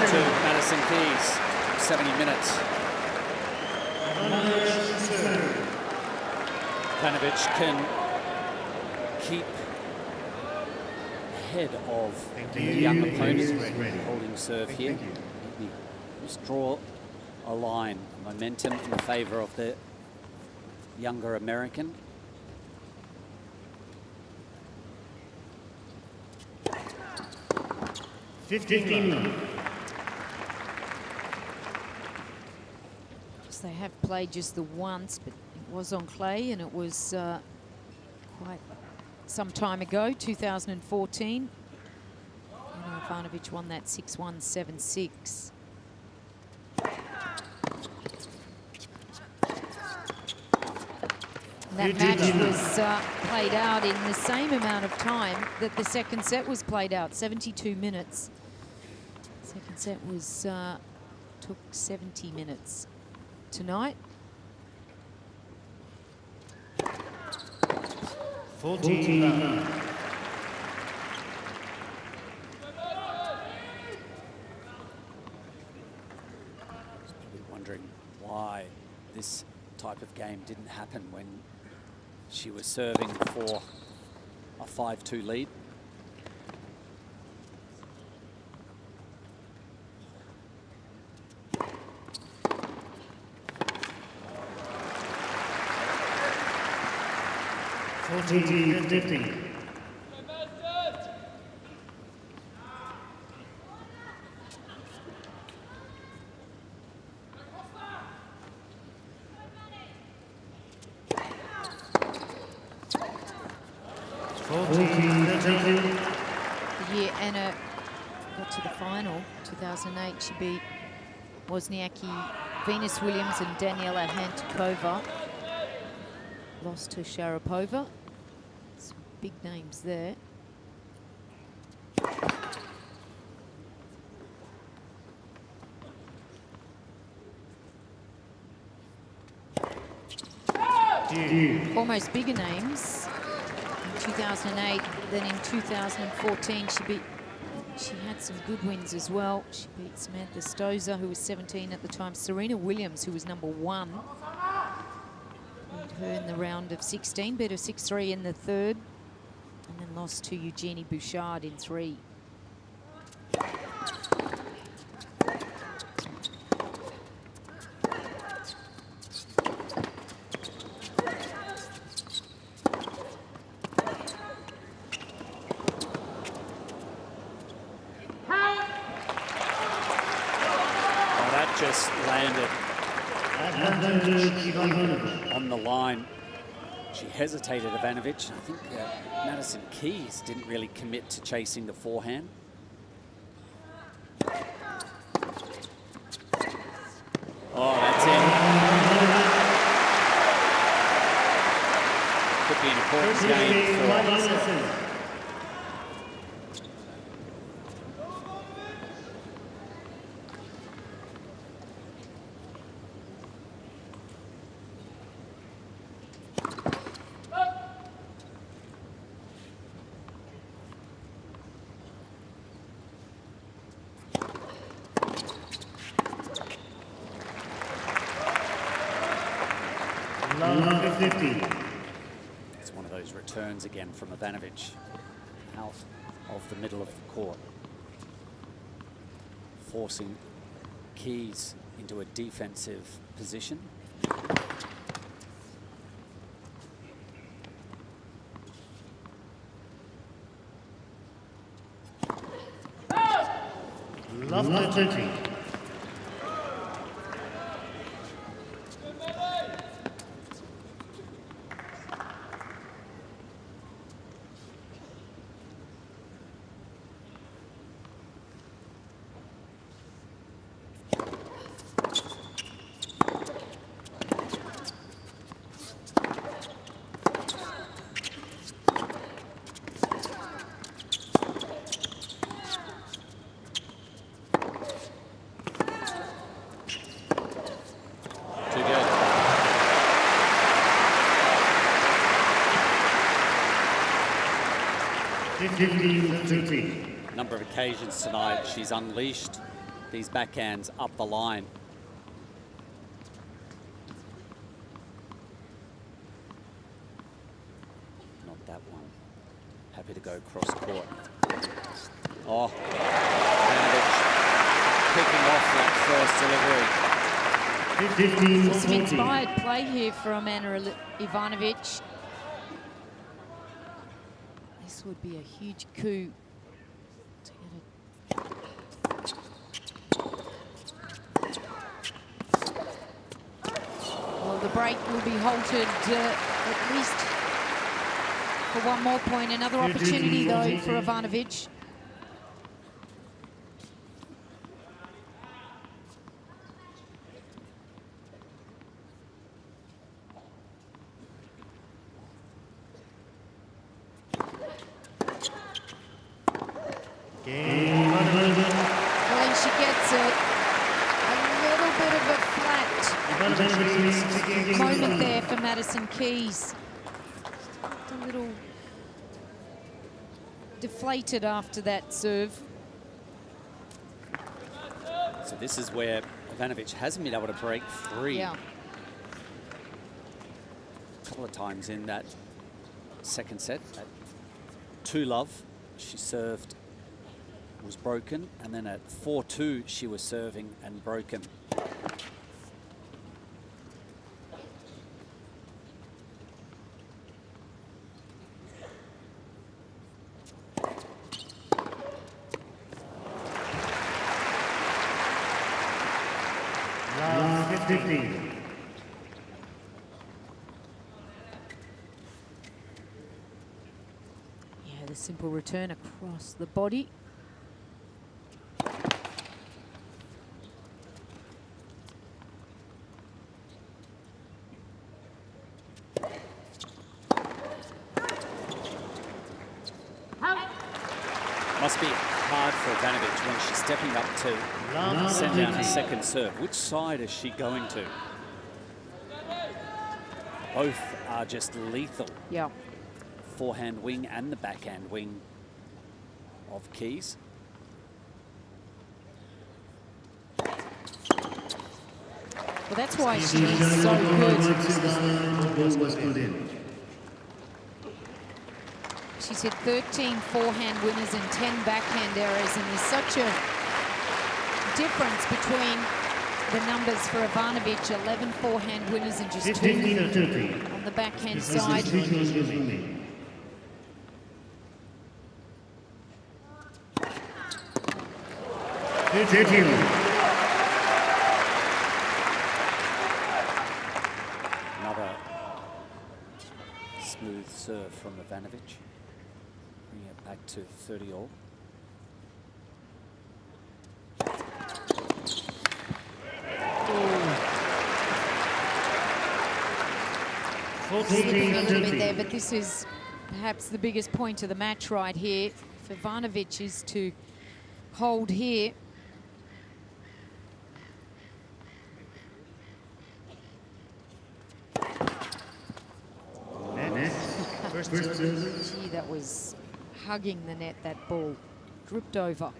To Madison Keys, 70 minutes. Ivanovic can keep ahead of the young opponent holding serve here. Just draw a line, momentum in the favour of the younger American. They have played just the once, but it was on clay, and it was quite some time ago, 2014. Ana Ivanovic won that 6-1, 7-6. That match was played out in the same amount of time that the second set was played out, 72 minutes. Second set was took 70 minutes. Tonight. 14. Probably wondering why this type of game didn't happen when she was serving for a 5-2 lead. $14-15. 14-13. The year Anna got to the final, 2008, she beat Wozniacki, Venus Williams and Daniela Hantukova. Lost to Sharapova. Some big names there. Almost bigger names in 2008 than in 2014. She had some good wins as well. She beat Samantha Stosur, who was 17 at the time. Serena Williams, who was number 1. Beat her in the round of 16, beat her 6-3 in the third, and then lost to Eugenie Bouchard in 3. Just landed on the line. She hesitated, Ivanovic. I think Madison Keys didn't really commit to chasing the forehand. Oh, that's it. Could be an important game for It's one of those returns again from Ivanovic out of the middle of the court, forcing Keys into a defensive position. Love 20. Number of occasions tonight, she's unleashed these backhands up the line. Not that one. Happy to go cross court. Oh, Ivanovic picking off that first delivery. Some inspired play here from Ana Ivanovic. This would be a huge coup. Well, the break will be halted at least for one more point. Another opportunity, though, for Ivanovic. Well, and she gets a little bit of a flat moment there for Madison Keys. A little deflated after that serve. So this is where Ivanovic hasn't been able to break free. Yeah. A couple of times in that second set. At 2-love, she served, was broken, and then at 4-2 she was serving and broken. Last 15. Simple return across the body. Must be hard for Ivanovic when she's stepping up to send down a second serve. Which side is she going to? Both are just lethal. Yeah. Forehand wing and the backhand wing of Keys. Well, that's why she's so good. She's hit 13 forehand winners and 10 backhand errors, and there's such a difference between the numbers for Ivanovic, 11 forehand winners and just 2 on the backhand side. Another smooth serve from Ivanovic. Bringing it back to 30 all. Slipping a little bit there, but this is perhaps the biggest point of the match right here. For Ivanovic is to hold here. Gee, that was hugging the net, that ball. Dripped over.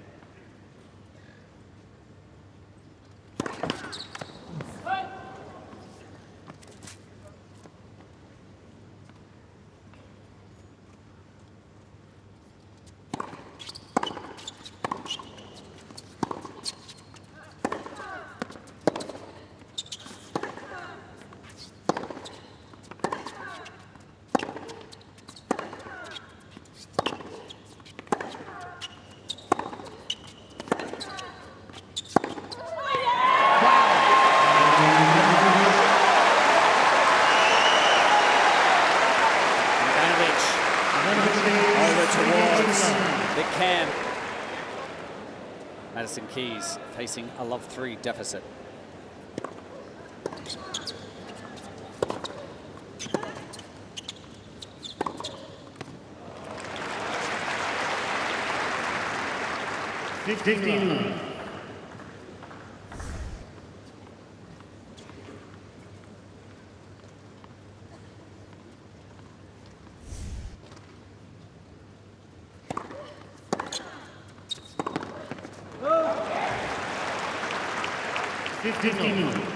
Madison Keys facing a love 3 deficit. $15. $15.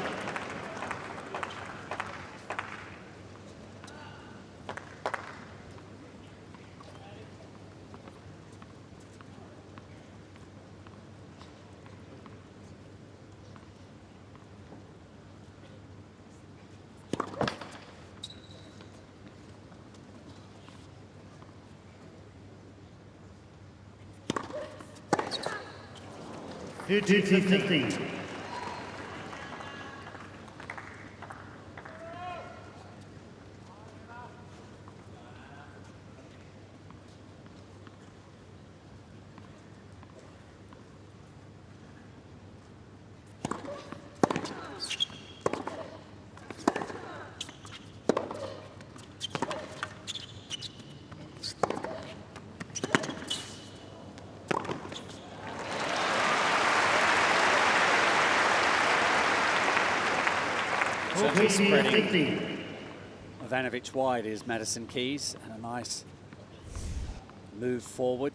Spreading Ivanovic wide is Madison Keys, and a nice move forward,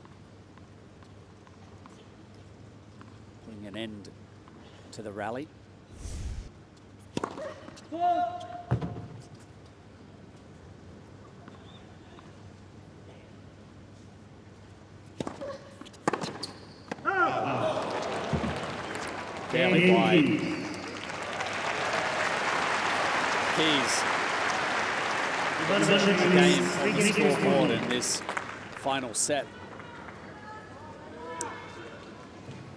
putting an end to the rally. Barely wide. Keys the game on the scoreboard in this final set.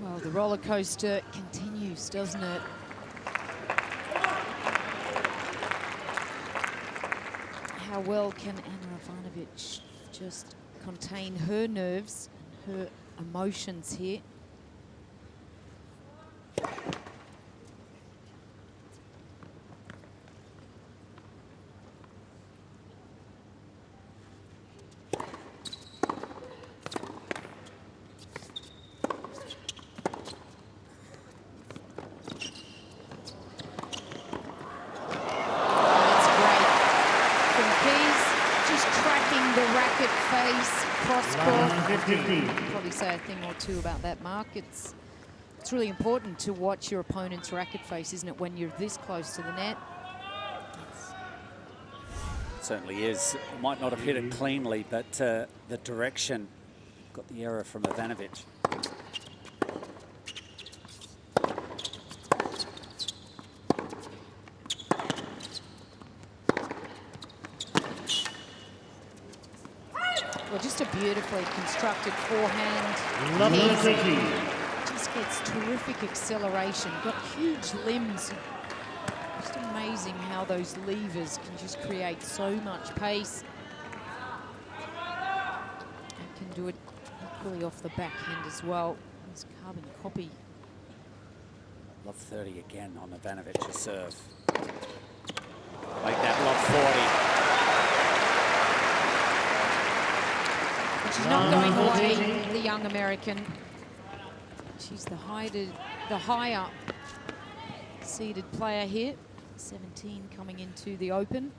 Well, the roller coaster continues, doesn't it? How well can Ana Ivanovic just contain her nerves and her emotions here. Probably say a thing or two about that, Mark. It's really important to watch your opponent's racket face, isn't it, when you're this close to the net? It certainly is. Might not have hit it cleanly, but the direction got the error from Ivanovic. Well, just a beautifully constructed forehand. Lovely. Just gets terrific acceleration. Got huge limbs. Just amazing how those levers can just create so much pace. And can do it equally off the backhand as well. It's carbon copy. Love 30 again on Ivanovic's serve. Make that love 40. She's not going away, the young American. She's the higher seeded player here. 17 coming into the Open.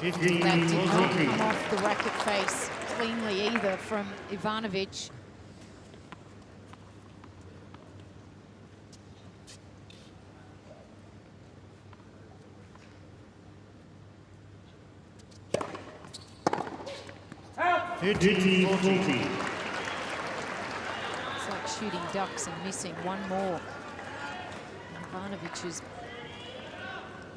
That did not come off the racket face cleanly either from Ivanovic. It's like shooting ducks and missing one more. Ivanovic is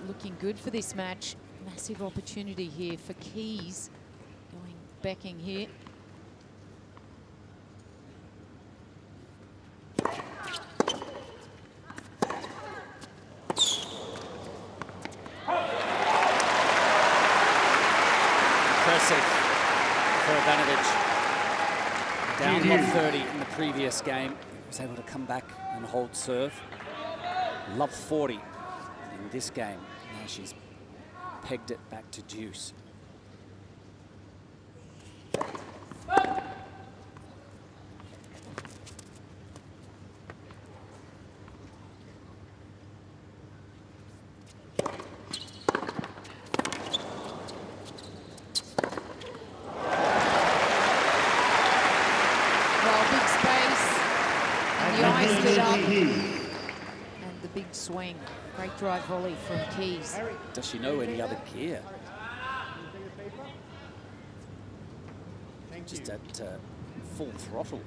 looking good for this match. Massive opportunity here for Keys. Going backing here. Impressive for Ivanovic. Down love 30 in the previous game. Was able to come back and hold serve. Love 40 in this game. Now she's pegged it back to deuce. Swing. Great drive volley from Keys. Does she know any other gear? Just at full throttle.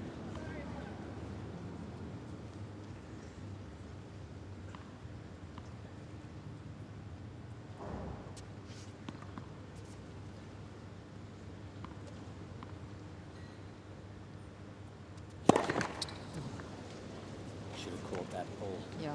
Should have caught that ball. Yeah.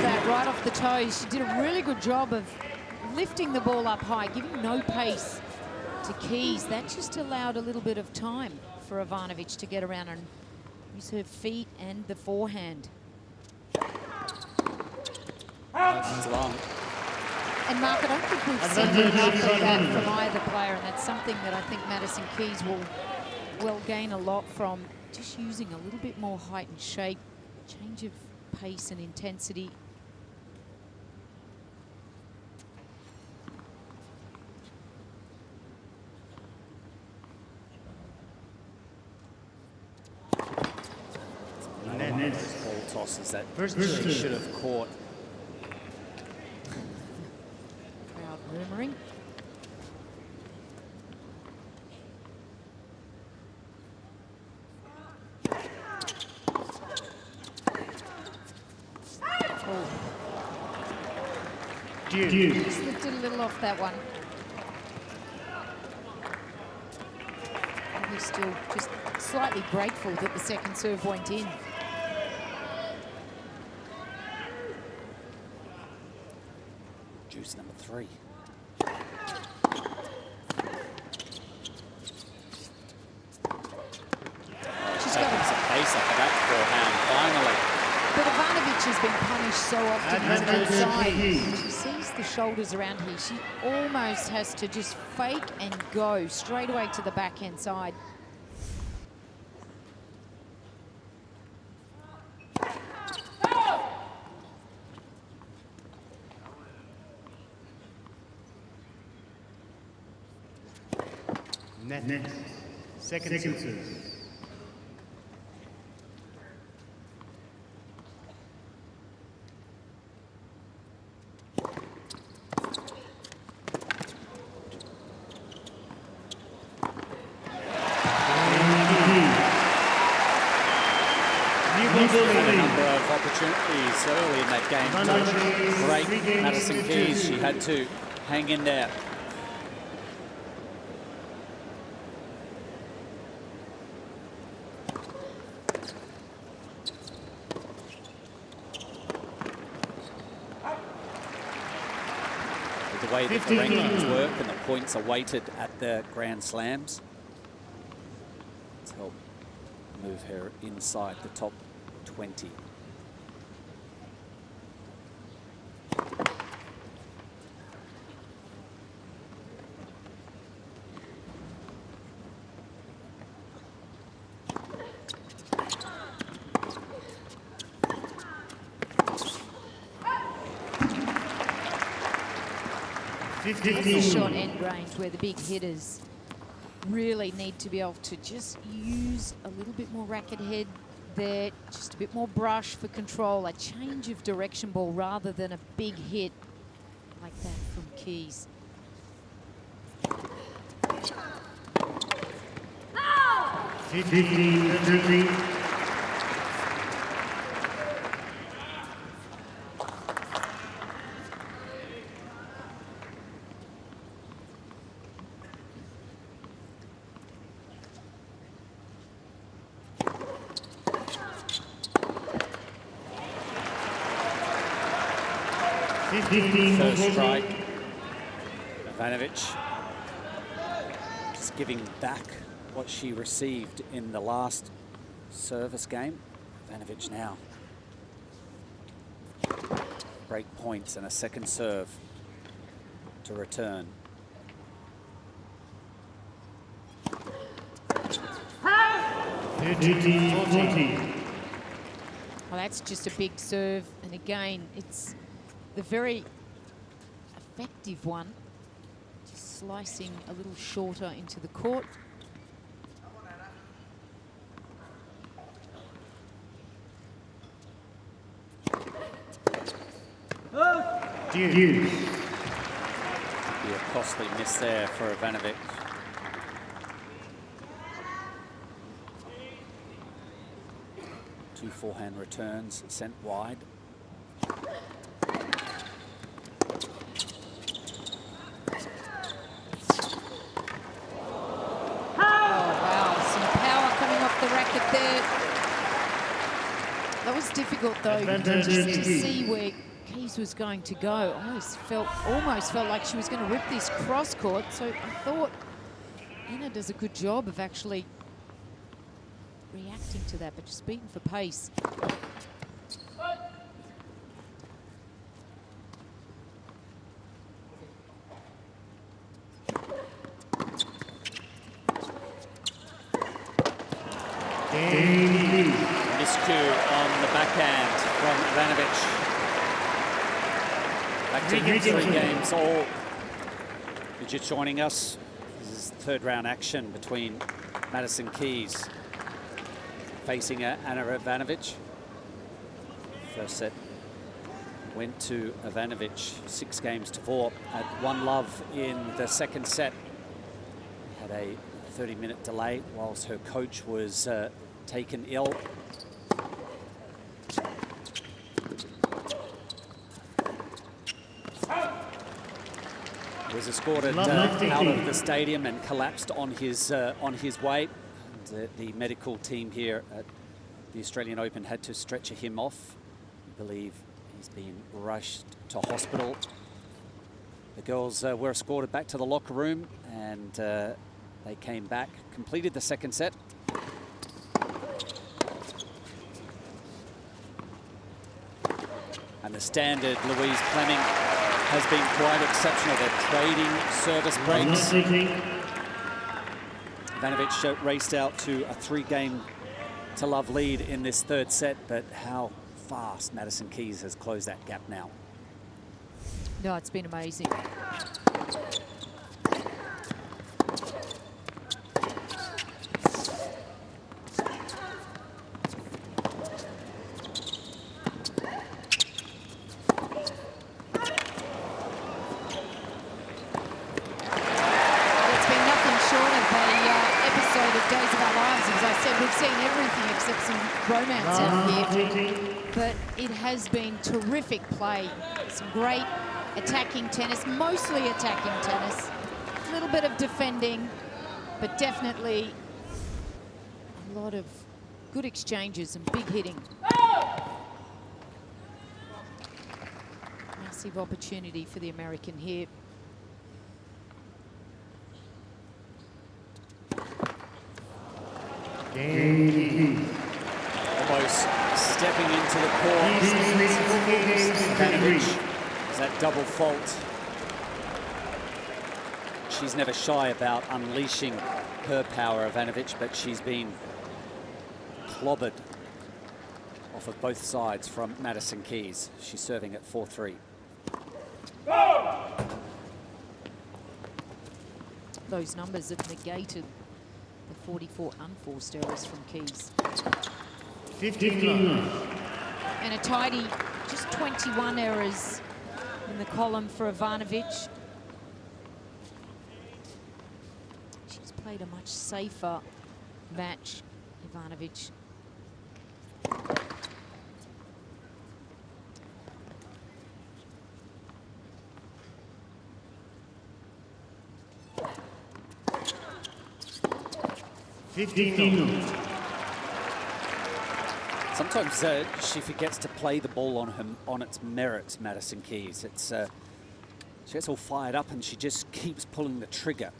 That right off the toes. She did a really good job of lifting the ball up high, giving no pace to Keys. That just allowed a little bit of time for Ivanovic to get around and use her feet and the forehand. That's long. And Mark, I don't think we've seen enough of that from either player, and that's something that I think Madison Keys will gain a lot from. Just using a little bit more height and shape, change of pace and intensity. Ball tosses that she should have caught. Crowd murmuring. due. Just lifted a little off that one. And he's still just slightly grateful that the second serve went in. Juice number 3. She's got Opens a pace up of that forehand, finally. But Ivanovic has been punished so often on that Madison side. Keys. She sees the shoulders around here. She almost has to just fake and go straight away to the backhand side. Next. Second serve. Had a number of opportunities early in that game. Great Madison Keys. She had to hang in there. With the way that the rankings work and the points are weighted at the Grand Slams, it's helped move her inside the top 20. That's the short end range where the big hitters really need to be able to just use a little bit more racket head there, just a bit more brush for control, a change of direction ball rather than a big hit like that from Keys. First strike. Ivanovic just giving back what she received in the last service game. Ivanovic now. Break points and a second serve to return. Well, that's just a big serve, and again, it's the very effective one, just slicing a little shorter into the court. Due. Be a costly miss there for Ivanovic. Two forehand returns sent wide. That was difficult though, just to see where Keys was going to go. Almost felt like she was going to rip this cross court. So I thought Ana does a good job of actually reacting to that, but just beating for pace. Miscue on the backhand from Ivanovic. Back to 3 games all. If you're just joining us, this is third round action between Madison Keys facing Ana Ivanovic. First set went to Ivanovic 6-4 at 1-love in the second set. Had a 30-minute delay whilst her coach was taken ill. Was escorted out of the stadium and collapsed on his way. The medical team here at the Australian Open had to stretcher him off. I believe he's been rushed to hospital. The girls were escorted back to the locker room, and they came back, completed the second set. And the standard, Louise Fleming, has been quite exceptional. They're trading service breaks. Ivanovic raced out to a 3-game-to-love lead in this third set, but how fast Madison Keys has closed that gap now. No, it's been amazing. Romance out here, but it has been terrific play. Some great attacking tennis, mostly attacking tennis. A little bit of defending, but definitely a lot of good exchanges and big hitting. Massive opportunity for the American here. Almost stepping into the court. Ivanovic is that double fault. She's never shy about unleashing her power, Ivanovic, but she's been clobbered off of both sides from Madison Keys. She's serving at 4-3. Those numbers have negated the 44 unforced errors from Keys. 15. And a tidy, just 21 errors in the column for Ivanovic. She's played a much safer match, Ivanovic. Sometimes she forgets to play the ball on its merits, Madison Keys. She gets all fired up and she just keeps pulling the trigger.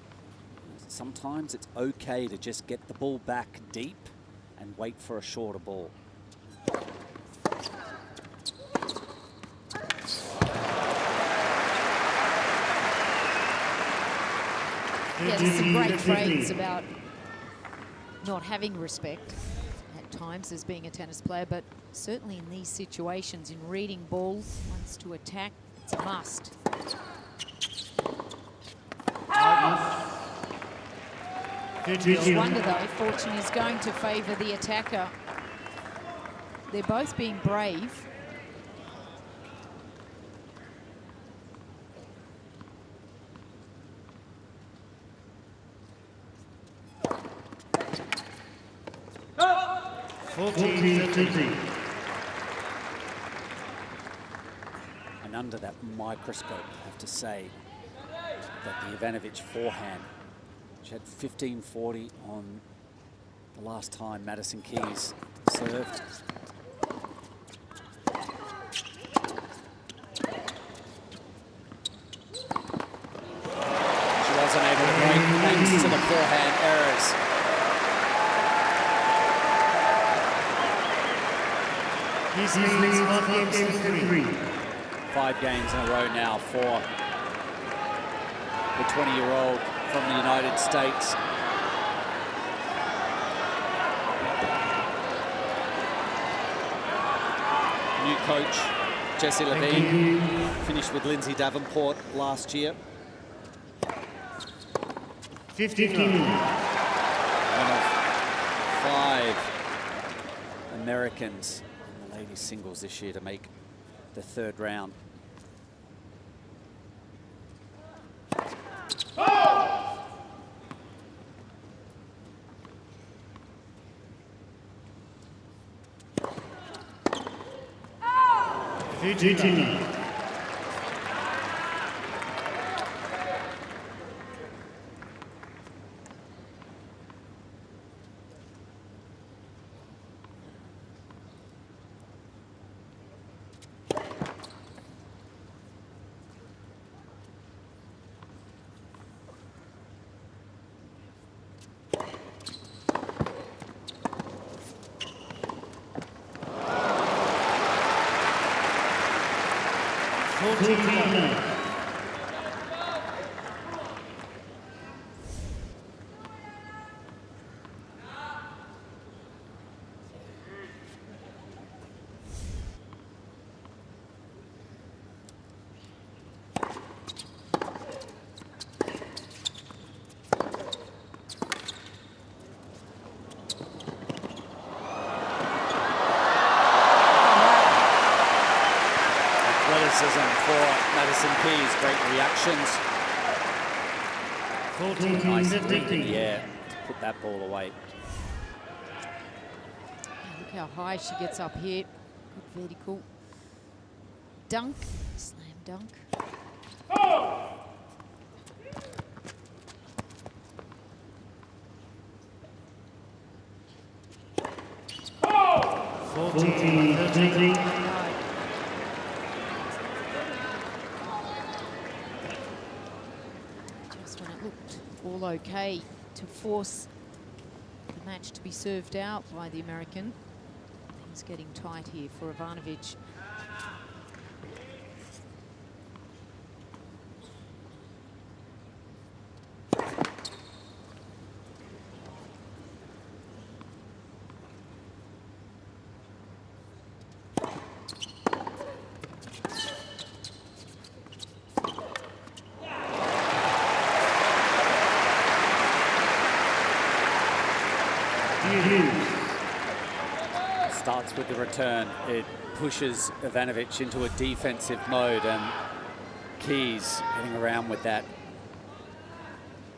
Sometimes it's okay to just get the ball back deep and wait for a shorter ball. Yeah, there's some great phrase about not having respect at times as being a tennis player, but certainly in these situations, in reading balls, once to attack, it's a must. No wonder though, fortune is going to favour the attacker. They're both being brave. And under that microscope, I have to say that the Ivanovic forehand, she had 15-40 on the last time Madison Keys served. She wasn't able to break thanks to the forehand errors. He's leading 5 games to 3. 5 games in a row now for the 20-year-old from the United States. New coach, Jessie Levine, finished with Lindsay Davenport last year. 15. One of 5 Americans in the ladies singles this year to make the third round. 14. For Madison Keys, great reactions. 14, Nice 15. lead in the air to put that ball away. Look how high she gets up here. Good vertical. Dunk. Slam dunk. Oh! 14, 13. Just when it looked all okay to force the match to be served out by the American. Things getting tight here for Ivanovic. Starts with the return. It pushes Ivanovic into a defensive mode, and Keys getting around with that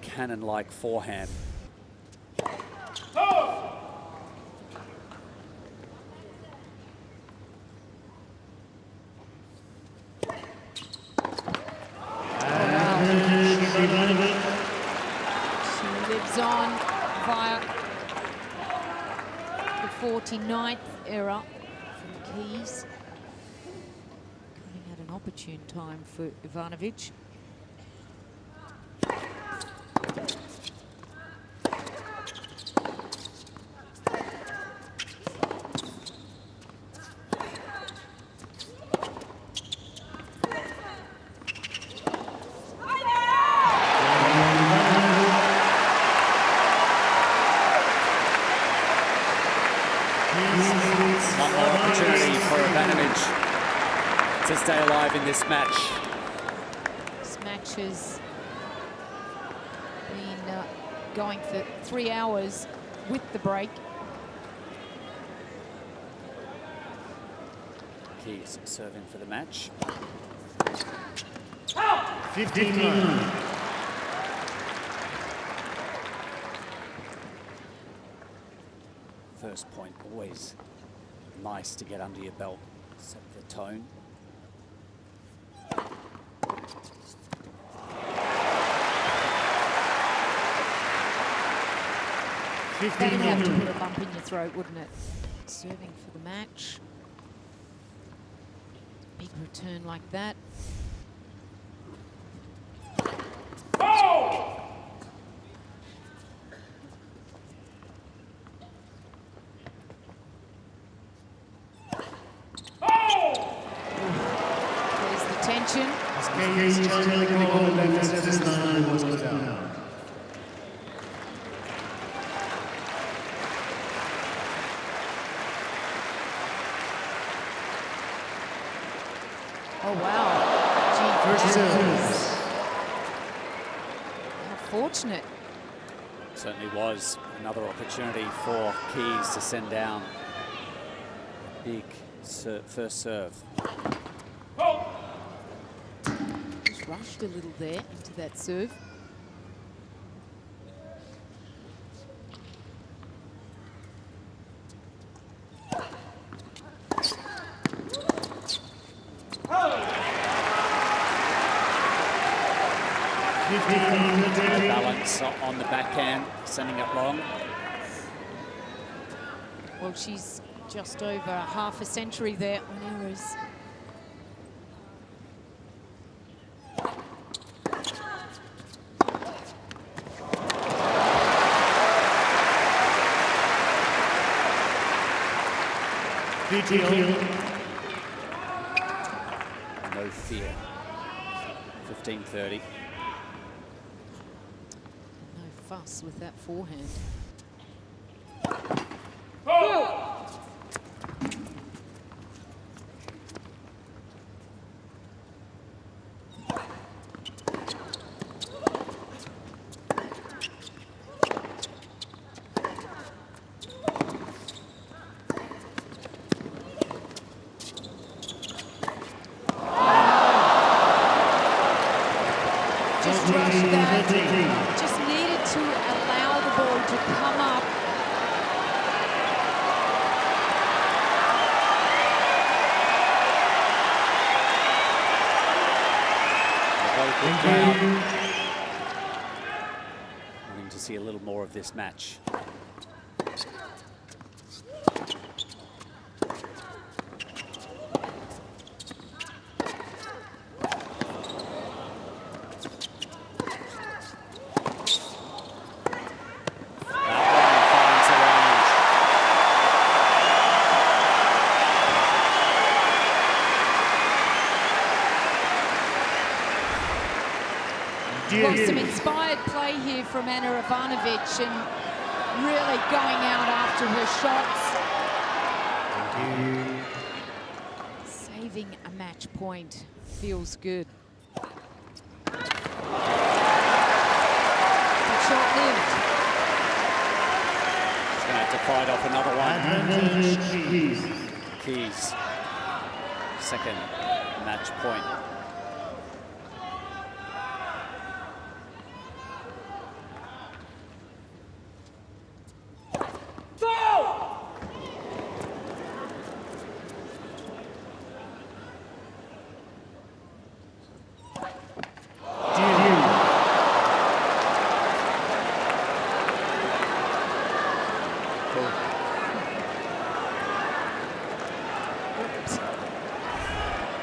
cannon-like forehand. She lives on via the 49th error from Keys. Coming at an opportune time for Ivanovic. One more opportunity for Ivanovic to stay alive in this match. This match has been going for 3 hours with the break. Keys serving for the match. 15. First point, always nice to get under your belt, set the tone. That'd have to put a bump in your throat, wouldn't it? Serving for the match. Big return like that. There's the tension. Oh, wow. First Jeez. How fortunate. Certainly was another opportunity for Keys to send down a big first serve. Just rushed a little there into that serve. Balance on the backhand, sending it long. Well, she's just over half a century there on errors. No here. 15-30. No fuss with that forehand. Just rushed that. Just needed to allow the ball to come up. Wanting to see a little more of this match. Well, some inspired play here from Ana Ivanovic and really going out after her shots. Saving a match point feels good. But short-lived. She's going to have to fight off another one. Keys. Second match point.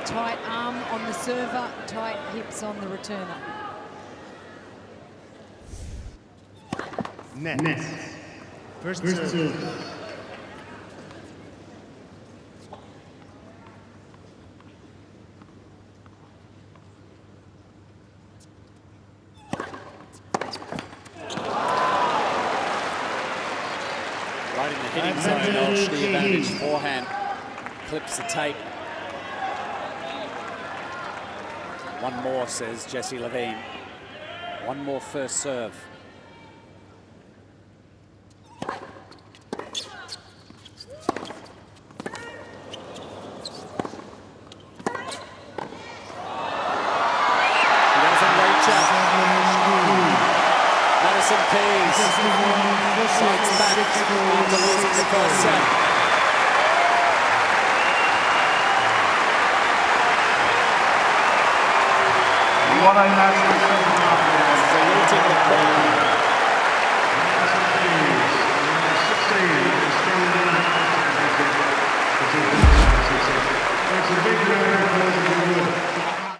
Tight arm on the server, tight hips on the returner. Net. First serve. Right in the hitting zone of the Ivanovic forehand. Clips the tape. One more, says Jessie Levine. One more first serve. She doesn't reach it. Madison Keys fights back after losing the first set. What I have Saluting the crowd.